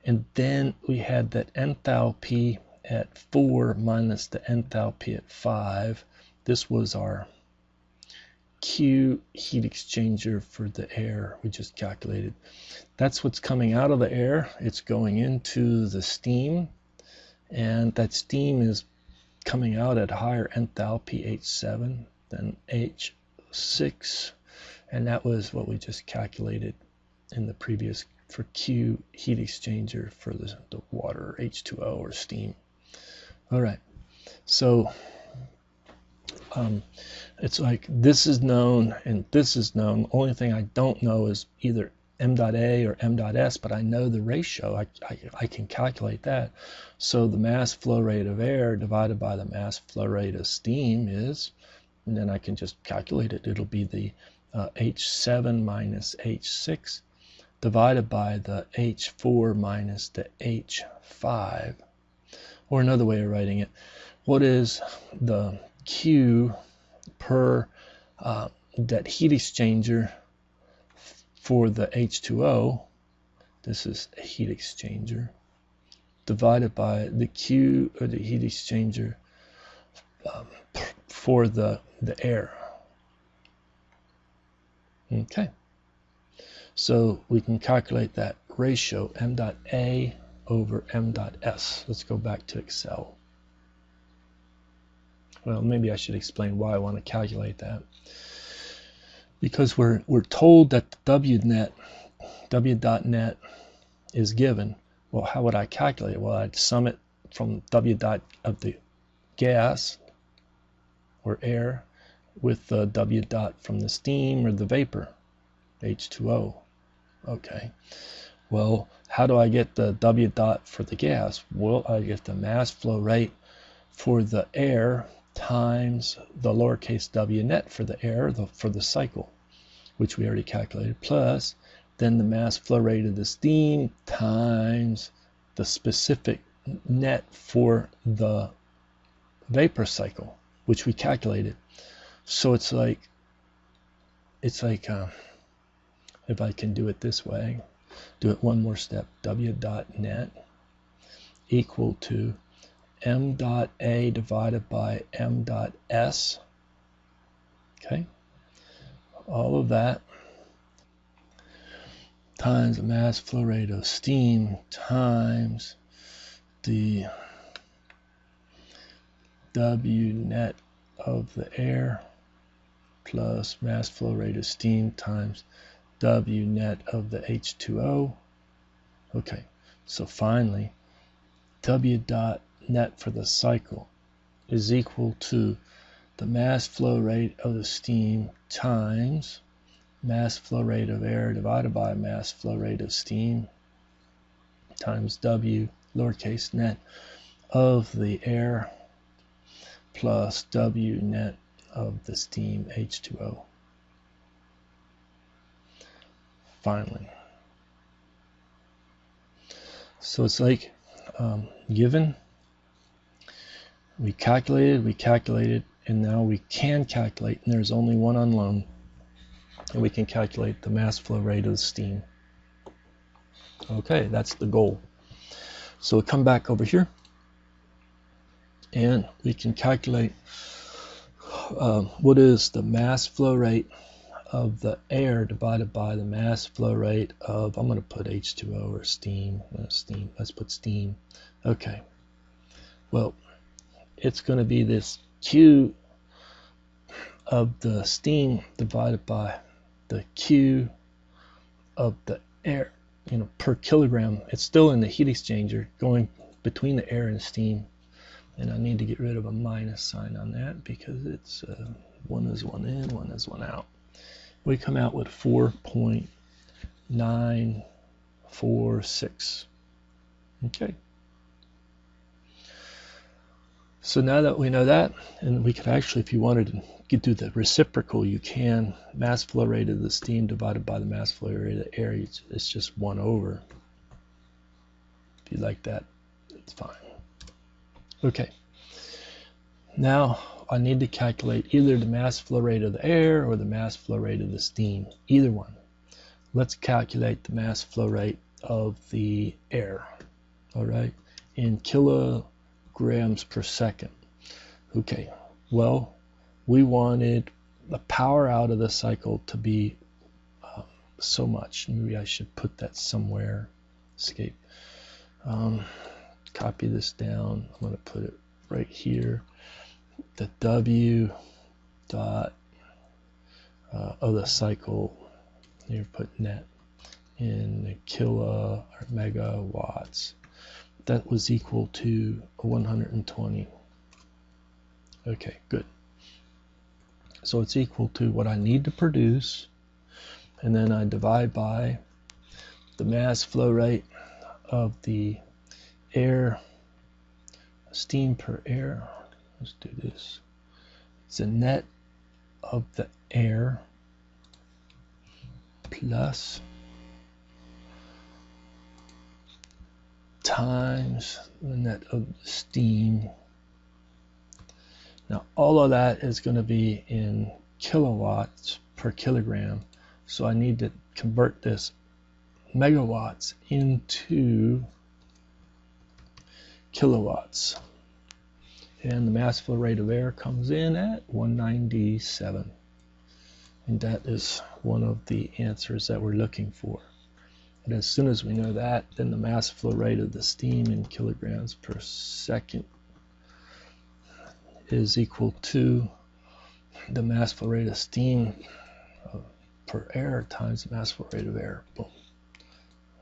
and then we had that enthalpy at 4 minus the enthalpy at 5. This was our Q heat exchanger for the air we just calculated. That's what's coming out of the air. It's going into the steam, and that steam is coming out at higher enthalpy, H7, than H6, and that was what we just calculated in the previous for Q heat exchanger for the water, H2O, or steam. All right, so it's like this is known and this is known. The only thing I don't know is either m.a or m.s, but I know the ratio. I can calculate that. So the mass flow rate of air divided by the mass flow rate of steam is, and then I can just calculate it. It'll be the H7 minus H6 divided by the H4 minus the H5. Or another way of writing it, what is the Q per that heat exchanger for the H2O, this is a heat exchanger, divided by the Q, or the heat exchanger for the air. Okay, so we can calculate that ratio, m.a over m.s. Let's go back to Excel. Well, maybe I should explain why I want to calculate that. Because we're told that the W dot net is given. Well, how would I calculate it? Well, I'd sum it from W dot of the gas or air with the W dot from the steam or the vapor, H2O. Okay. Well, how do I get the W dot for the gas? Well, I get the mass flow rate for the air times the lowercase w net for the air for the cycle, which we already calculated, plus then the mass flow rate of the steam times the specific net for the vapor cycle, which we calculated. So it's like if I can do it this way, do it one more step, W dot net equal to M dot A divided by M dot S. Okay, all of that times the mass flow rate of steam times the W net of the air plus mass flow rate of steam times W net of the H2O. Okay, so finally, W dot net for the cycle is equal to the mass flow rate of the steam times mass flow rate of air divided by mass flow rate of steam times W lowercase net of the air plus W net of the steam H2O. Finally. So it's like given, we calculated, and now we can calculate, and there's only one unknown, and we can calculate the mass flow rate of the steam. Okay, that's the goal. So we'll come back over here, and we can calculate what is the mass flow rate of the air divided by the mass flow rate of, I'm going to put H2O or steam, let's put steam. Okay, well, it's going to be this Q of the steam divided by the Q of the air, per kilogram. It's still in the heat exchanger going between the air and steam, and I need to get rid of a minus sign on that because it's one is one in, one is one out. We come out with 4.946. Okay. So now that we know that, and we could actually, if you wanted to get through the reciprocal, you can. Mass flow rate of the steam divided by the mass flow rate of the air, it's just 1 over. If you like that, it's fine. Okay. Now I need to calculate either the mass flow rate of the air or the mass flow rate of the steam, either one. Let's calculate the mass flow rate of the air, all right, in kilograms per second. Okay, well, we wanted the power out of the cycle to be so much. Maybe I should put that somewhere. Escape. Copy this down. I'm going to put it right here. The W dot of the cycle, here put net in the kilo or megawatts. That was equal to 120. Okay, good. So it's equal to what I need to produce, and then I divide by the mass flow rate of the air, steam per air. Let's do this. It's a net of the air plus times the net of the steam. Now all of that is going to be in kilowatts per kilogram, so I need to convert this megawatts into kilowatts. And the mass flow rate of air comes in at 197. And that is one of the answers that we're looking for. And as soon as we know that, then the mass flow rate of the steam in kilograms per second is equal to the mass flow rate of steam per air times the mass flow rate of air. Boom.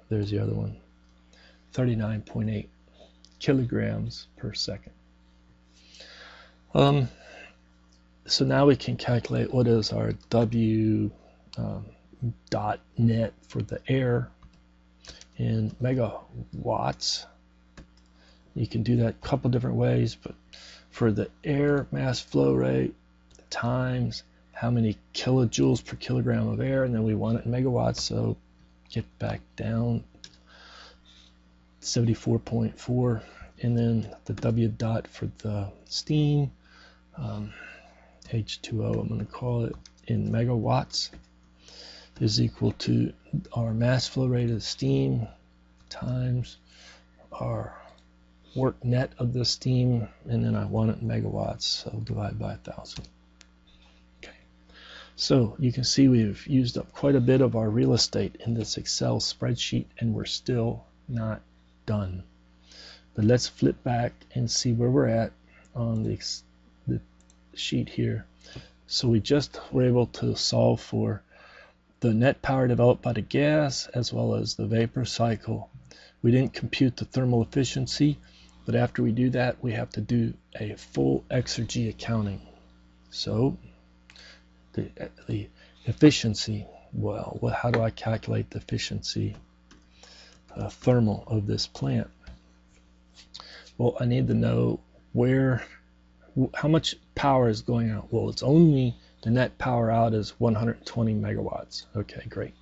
There's the other one. 39.8 kilograms per second. So now we can calculate what is our W dot net for the air in megawatts. You can do that a couple different ways, but for the air mass flow rate times how many kilojoules per kilogram of air, and then we want it in megawatts, so get back down 74.4, and then the W dot for the steam, H2O I'm going to call it, in megawatts is equal to our mass flow rate of the steam times our work net of the steam, and then I want it in megawatts, so divide by 1,000. Okay, so you can see we've used up quite a bit of our real estate in this Excel spreadsheet, and we're still not done. But let's flip back and see where we're at on the sheet here. So we just were able to solve for the net power developed by the gas as well as the vapor cycle. We didn't compute the thermal efficiency, but after we do that, we have to do a full Exergy accounting. So the efficiency, well, how do I calculate the efficiency thermal of this plant? Well, I need to know how much power is going out. Well, it's only the net power out is 120 megawatts. Okay, great.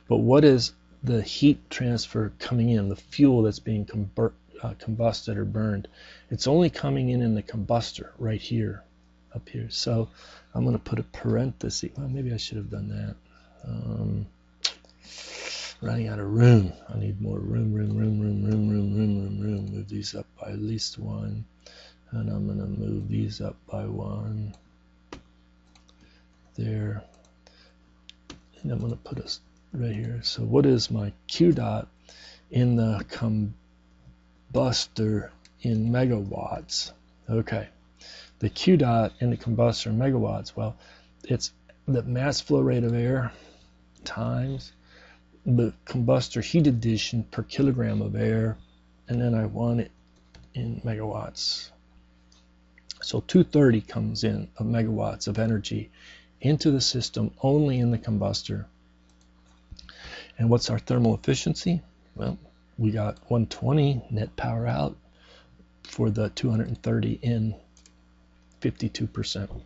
But what is the heat transfer coming in, the fuel that's being combusted or burned? It's only coming in the combustor right here, up here. So I'm going to put a parenthesis. Well, maybe I should have done that. Running out of room. I need more room. Move these up by at least 1. And I'm going to move these up by 1. There. And I'm going to put us right here. So what is my Q dot in the combustor in megawatts? Okay. The Q dot in the combustor in megawatts, well, it's the mass flow rate of air times the combustor heat addition per kilogram of air, and then I want it in megawatts. So 230 comes in of megawatts of energy into the system only in the combustor. And what's our thermal efficiency? Well, we got 120 net power out for the 230 in, 52%.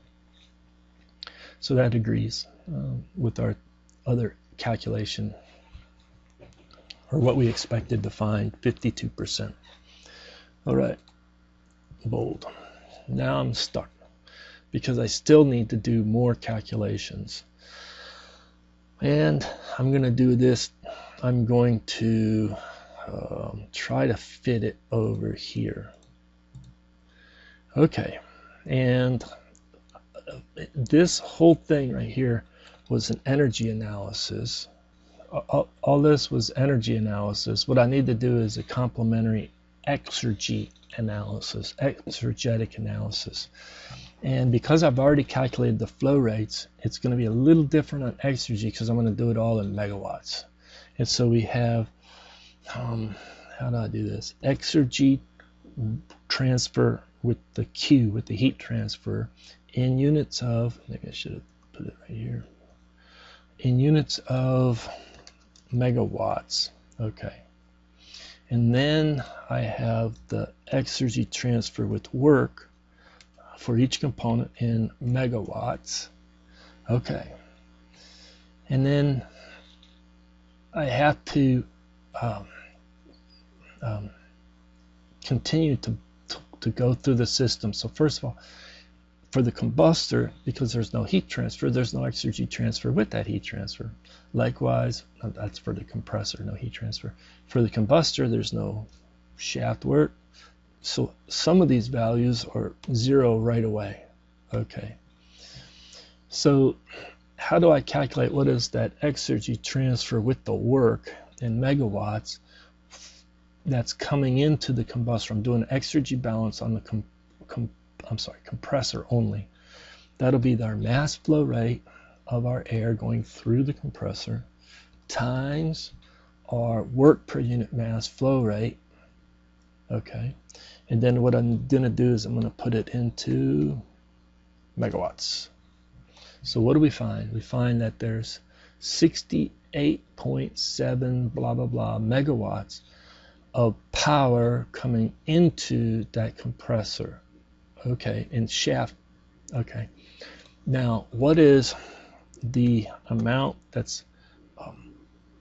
So that agrees with our other calculation, or what we expected to find, 52%. All right, bold. Now I'm stuck because I still need to do more calculations. And I'm going to do this. I'm going to try to fit it over here. Okay, and this whole thing right here was an energy analysis. All this was energy analysis. What I need to do is a complementary exergy analysis, exergetic analysis. And because I've already calculated the flow rates, it's going to be a little different on Exergy because I'm going to do it all in megawatts. And so we have, how do I do this? Exergy transfer with the Q, with the heat transfer, in units of, maybe I should have put it right here, in units of megawatts. Okay. And then I have the Exergy transfer with work for each component in megawatts. Okay. And then I have to continue to go through the system. So first of all, for the combustor, because there's no heat transfer, there's no Exergy transfer with that heat transfer. Likewise, that's for the compressor, no heat transfer. For the combustor, there's no shaft work. So some of these values are 0 right away. Okay. So how do I calculate what is that Exergy transfer with the work in megawatts that's coming into the combustor? I'm doing an Exergy balance on the compressor only. That'll be our mass flow rate of our air going through the compressor times our work per unit mass flow rate. Okay, and then what I'm going to do is I'm going to put it into megawatts. So what do we find? We find that there's 68.7 blah blah blah megawatts of power coming into that compressor. Okay, in shaft. Okay, now what is the amount that's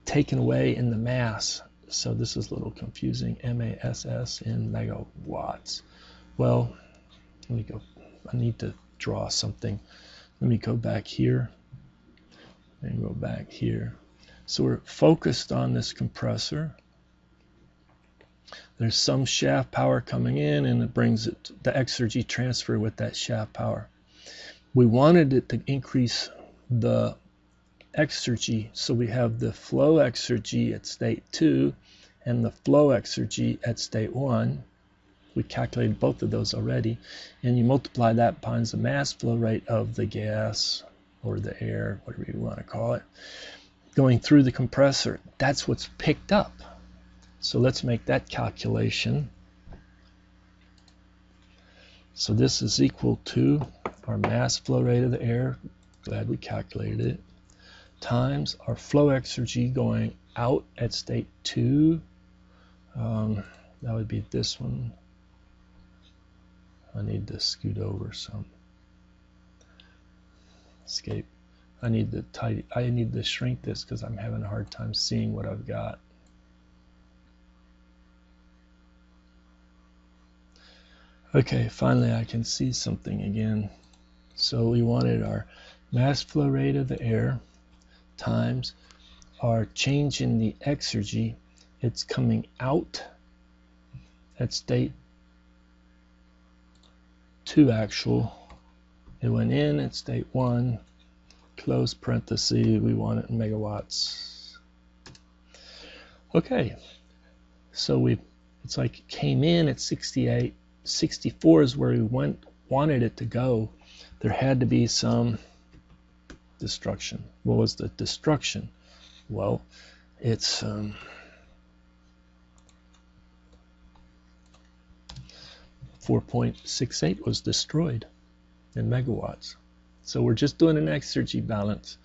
taken away in the mass? So this is a little confusing. MASS in megawatts. Well, let me go. I need to draw something. Let me go back here and go back here. So we're focused on this compressor. There's some shaft power coming in, and it brings it the Exergy transfer with that shaft power. We wanted it to increase the Exergy, so we have the flow Exergy at state 2 and the flow Exergy at state 1. We calculated both of those already, and you multiply that times the mass flow rate of the gas or the air, whatever you want to call it, going through the compressor. That's what's picked up. So let's make that calculation. So this is equal to our mass flow rate of the air, glad we calculated it, times our flow Exergy going out at state 2. That would be this one. I need to scoot over some. Escape. I need to shrink this because I'm having a hard time seeing what I've got. Okay, finally I can see something again. So we wanted our mass flow rate of the air times our change in the Exergy. It's coming out at state 2 actual. It went in at state 1, close parenthesis, we want it in megawatts. Okay, so it's like it came in at 68. 64 is where we wanted it to go. There had to be some destruction. What was the destruction? Well, it's 4.68 was destroyed in megawatts. So we're just doing an Exergy balance,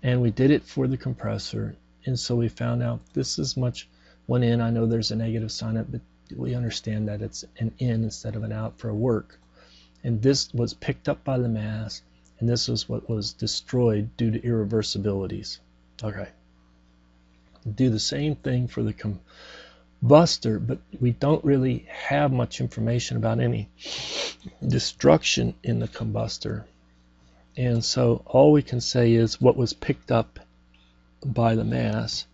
and we did it for the compressor, and so we found out this is much went in. I know there's a negative sign up, but we understand that it's an in instead of an out for work. And this was picked up by the mass, and this is what was destroyed due to irreversibilities. Okay. Do the same thing for the combustor, but we don't really have much information about any destruction in the combustor. And so all we can say is what was picked up by the mass.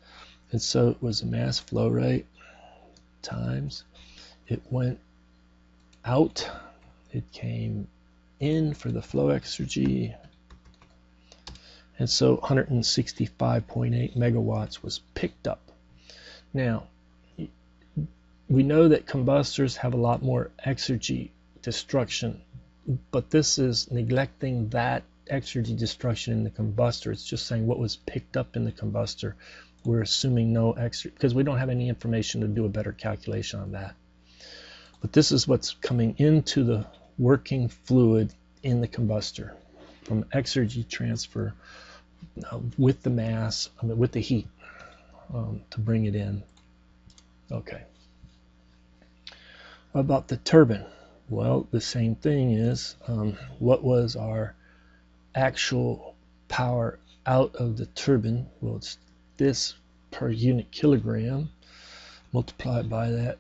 And so it was a mass flow rate times it went out, it came in for the flow Exergy, and so 165.8 megawatts was picked up. Now we know that combustors have a lot more Exergy destruction, but this is neglecting that Exergy destruction in the combustor. It's just saying what was picked up in the combustor. We're assuming no Exergy because we don't have any information to do a better calculation on that. But this is what's coming into the working fluid in the combustor from Exergy transfer with the mass, with the heat to bring it in. Okay. About the turbine, well, the same thing is what was our actual power out of the turbine? Well, it's this per unit kilogram multiplied by that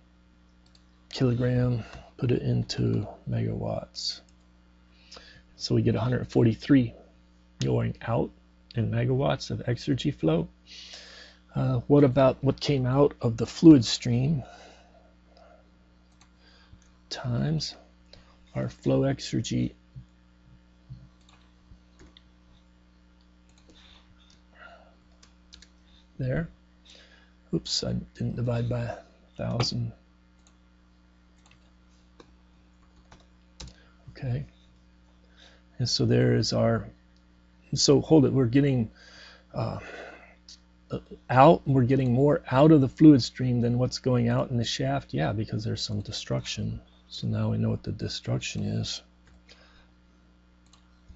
kilogram, put it into megawatts. So we get 143 going out in megawatts of Exergy flow. What about what came out of the fluid stream times our flow Exergy there. Oops, I didn't divide by 1,000. Okay, Okay, and so there is our, so hold it, we're getting we're getting more out of the fluid stream than what's going out in the shaft. Yeah, because there's some destruction. So now we know what the destruction is.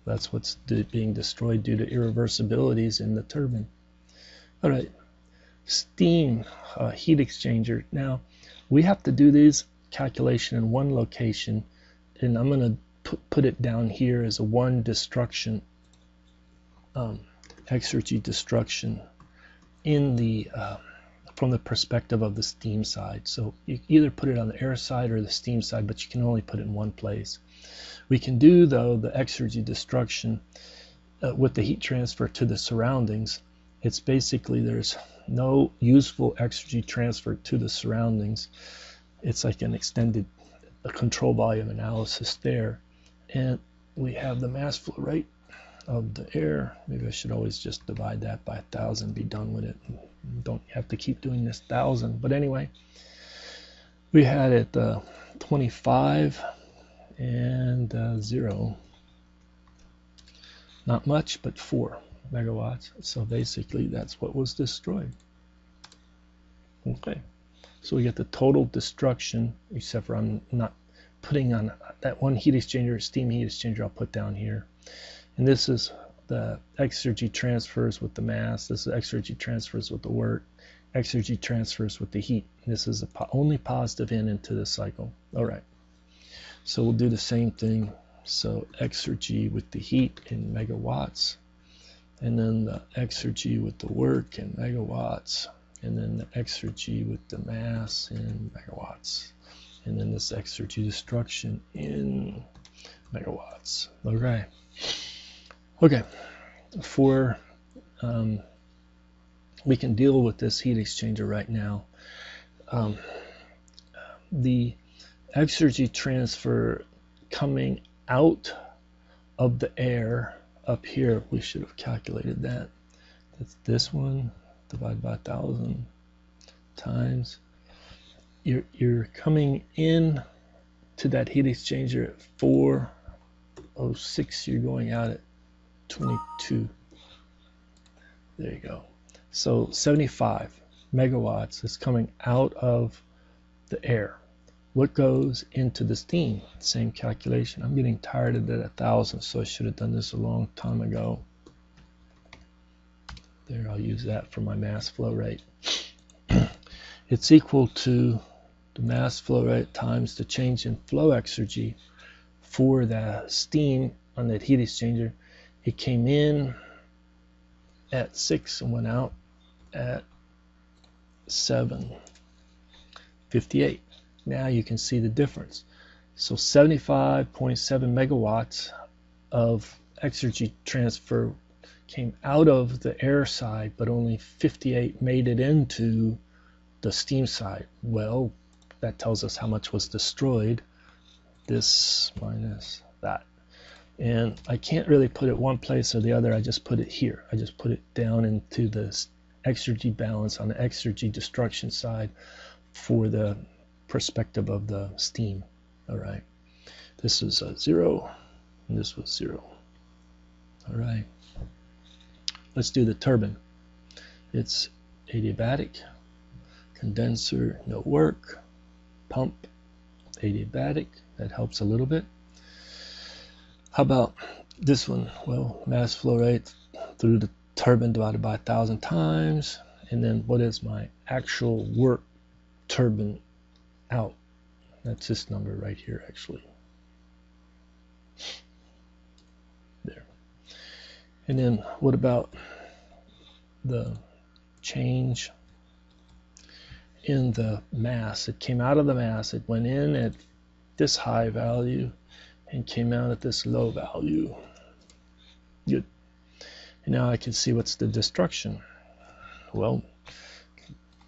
That's what's being destroyed due to irreversibilities in the turbine. All right, steam heat exchanger. Now we have to do this calculation in one location, and I'm going to put it down here as a one destruction, Exergy destruction in the from the perspective of the steam side. So you either put it on the air side or the steam side, but you can only put it in one place. We can do, though, the Exergy destruction with the heat transfer to the surroundings. It's basically there's no useful Exergy transfer to the surroundings. It's like an extended control volume analysis there. And we have the mass flow rate of the air. Maybe I should always just divide that by 1,000, be done with it. Don't have to keep doing this 1,000. But anyway, we had it 25 and 0. Not much, but 4 megawatts. So basically that's what was destroyed. Okay, so we get the total destruction, except for I'm not putting on that one heat exchanger, steam heat exchanger, I'll put down here. And this is the Exergy transfers with the mass. This is Exergy transfers with the work. Exergy transfers with the heat. This is the only positive into the cycle. All right. So we'll do the same thing. So Exergy with the heat in megawatts, and then the Exergy with the work in megawatts, and then the Exergy with the mass in megawatts, and then this Exergy destruction in megawatts. Okay. Okay, for we can deal with this heat exchanger right now. The Exergy transfer coming out of the air up here, we should have calculated that. That's this one divided by 1,000 times. You're coming in to that heat exchanger at 406. You're going out at 22. There you go. So 75 megawatts is coming out of the air. What goes into the steam? Same calculation. I'm getting tired of it at 1,000, so I should have done this a long time ago. There, I'll use that for my mass flow rate. It's equal to the mass flow rate times the change in flow Exergy for the steam on that heat exchanger. It came in at 6 and went out at 758. Now you can see the difference. So 75.7 megawatts of Exergy transfer came out of the air side, but only 58 made it into the steam side. Well, that tells us how much was destroyed. This minus that. And I can't really put it one place or the other. I just put it here. I just put it down into the Exergy balance on the Exergy destruction side for the perspective of the steam. All right. This is 0, and this was 0. All right. Let's do the turbine. It's adiabatic, condenser, no work, pump, adiabatic. That helps a little bit. How about this one? Well, mass flow rate through the turbine divided by 1,000 times. And then what is my actual work turbine out? That's this number right here, actually. There. And then what about the change in the mass? It came out of the mass. It went in at this high value and came out at this low value. Good. And now I can see what's the destruction. Well,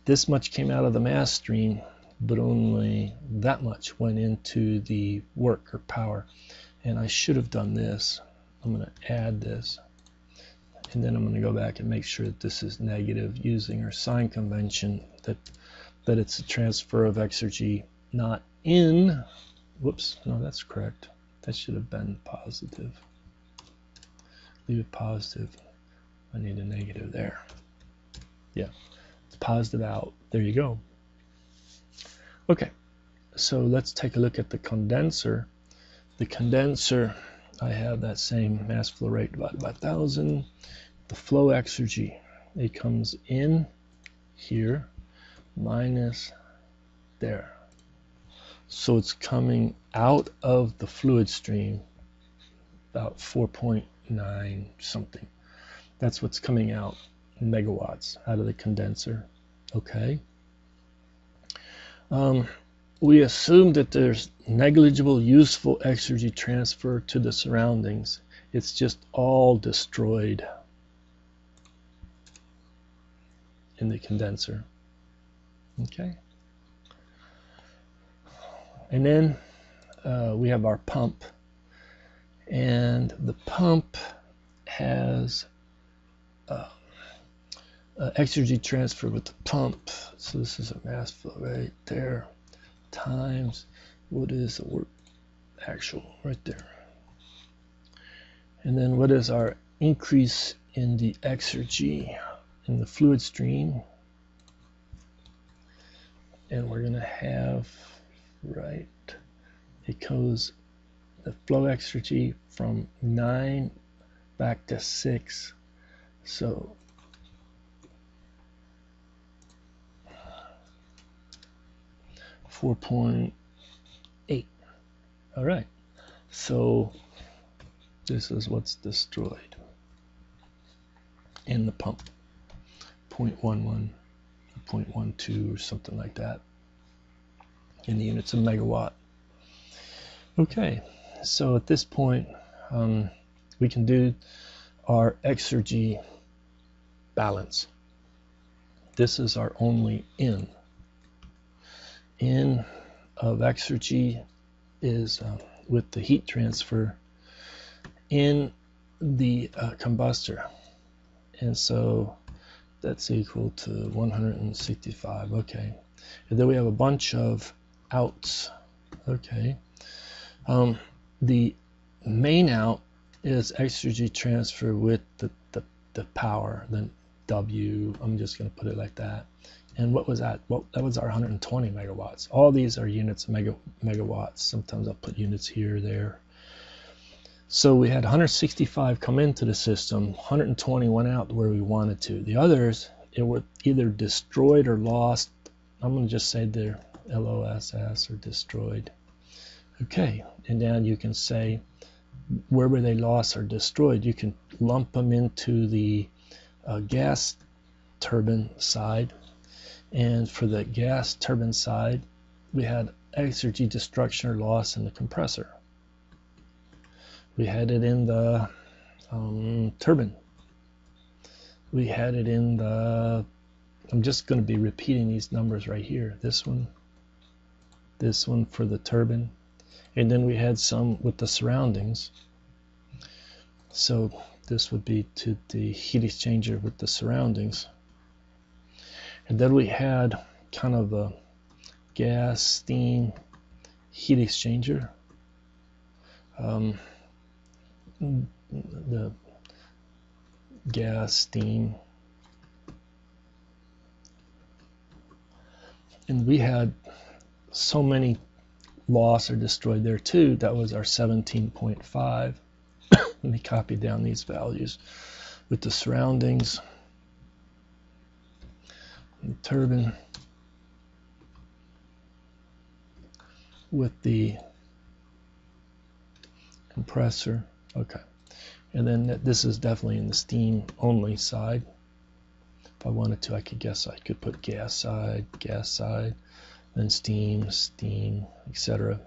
this much came out of the mass stream, but only that much went into the work or power. And I should have done this. I'm going to add this. And then I'm going to go back and make sure that this is negative using our sign convention, that it's a transfer of Exergy, not in. Whoops, no, that's correct. That should have been positive. Leave it positive. I need a negative there. Yeah, it's positive out. There you go. Okay, so let's take a look at the condenser. The condenser, I have that same mass flow rate divided by 1,000. The flow exergy, it comes in here minus there. So it's coming out of the fluid stream about 4.9 something. That's what's coming out in megawatts out of the condenser. Okay. We assume that there's negligible useful exergy transfer to the surroundings. It's just all destroyed in the condenser. Okay. And then we have our pump. And the pump has exergy transfer with the pump. So this is a mass flow rate there times what is the work actual right there. And then what is our increase in the exergy in the fluid stream? And we're going to have, right, it goes the flow exergy from 9 back to 6. So $4.8. All right. So this is what's destroyed in the pump. 0.11, 0.12, or something like that in the units of megawatt. Okay. So at this point, we can do our exergy balance. This is our only in. In of exergy is with the heat transfer in the combustor. And so that's equal to 165. Okay. And then we have a bunch of outs. Okay. The main out is exergy transfer with the power, then W. I'm just going to put it like that. And what was that? Well, that was our 120 megawatts. All these are units of megawatts. Sometimes I'll put units here, there. So we had 165 come into the system, 120 went out where we wanted to. The others, it were either destroyed or lost. I'm going to just say they're LOSS or destroyed. Okay, and then you can say where were they lost or destroyed. You can lump them into the gas turbine side. And for the gas turbine side, we had exergy destruction or loss in the compressor. We had it in the turbine. We had it in the, I'm just going to be repeating these numbers right here. This one for the turbine. And then we had some with the surroundings. So this would be to the heat exchanger with the surroundings. And then we had kind of a gas, steam, heat exchanger. The gas, steam. And we had so many lost or destroyed there too. That was our 17.5. Let me copy down these values with the surroundings. The turbine with the compressor. Okay, and then this is definitely in the steam only side. If I wanted to, I could put gas side, then steam, etc.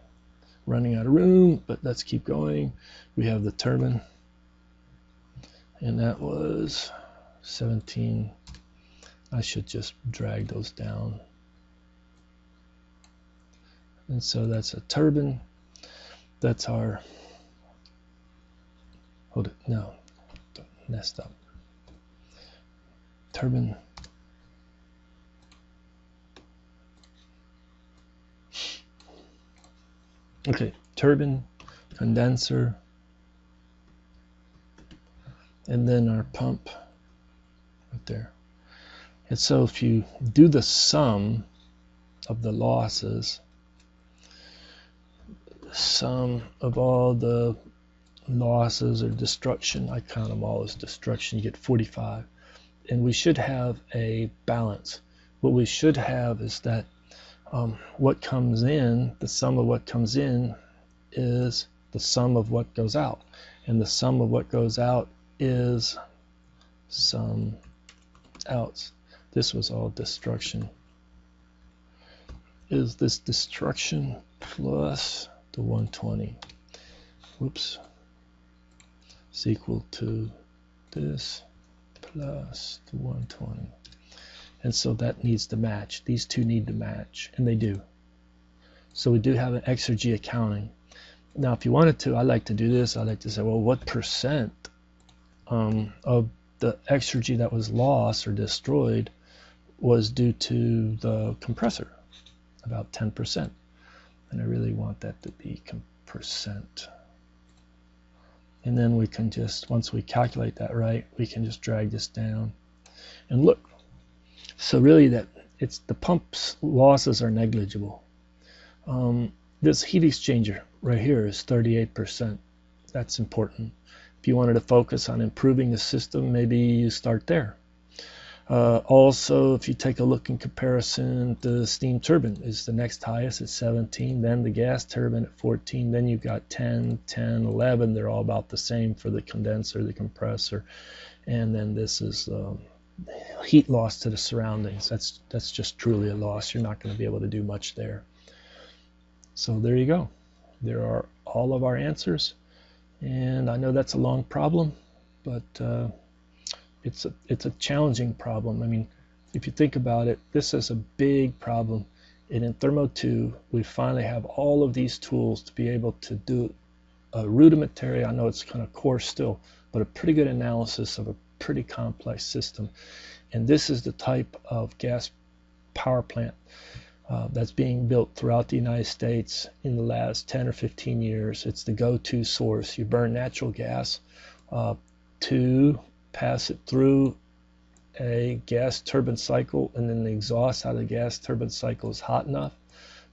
Running out of room, but let's keep going. We have the turbine, and that was 17. I should just drag those down. And so that's a turbine. That's our, hold it, no, messed up. Turbine. Okay, turbine condenser, and then our pump right there. And so if you do the sum of the losses, the sum of all the losses or destruction, I count them all as destruction, you get 45. And we should have a balance. What we should have is that what comes in, the sum of what comes in is the sum of what goes out. And the sum of what goes out is sum outs. This was all destruction. Is this destruction plus the 120? Whoops. Is equal to this plus the 120. And so that needs to match. These two need to match, and they do. So we do have an Exergy accounting. Now, if you wanted to, I like to do this. I like to say, well, what percent of the Exergy that was lost or destroyed was due to the compressor? About 10%. And I really want that to be percent. And then we can just, once we calculate that right, we can just drag this down. And look, so really that it's the pump's losses are negligible. This heat exchanger right here is 38%. That's important. If you wanted to focus on improving the system, maybe you start there. Also, if you take a look in comparison, the steam turbine is the next highest at 17, then the gas turbine at 14, then you've got 10, 10, 11. They're all about the same for the condenser, the compressor, and then this is heat loss to the surroundings. That's just truly a loss. You're not going to be able to do much there. So there you go. There are all of our answers, and I know that's a long problem, but it's a challenging problem. I mean, if you think about it, this is a big problem. And in Thermo 2, we finally have all of these tools to be able to do a rudimentary, I know it's kind of coarse still, but a pretty good analysis of a pretty complex system. And this is the type of gas power plant that's being built throughout the United States in the last 10 or 15 years. It's the go-to source. You burn natural gas to pass it through a gas turbine cycle, and then the exhaust out of the gas turbine cycle is hot enough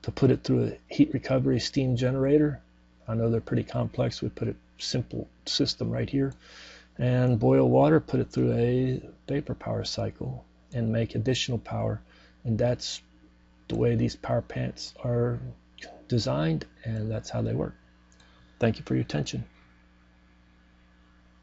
to put it through a heat recovery steam generator. I know they're pretty complex. We put a simple system right here, and boil water, put it through a vapor power cycle and make additional power. And that's the way these power plants are designed, and that's how they work. Thank you for your attention.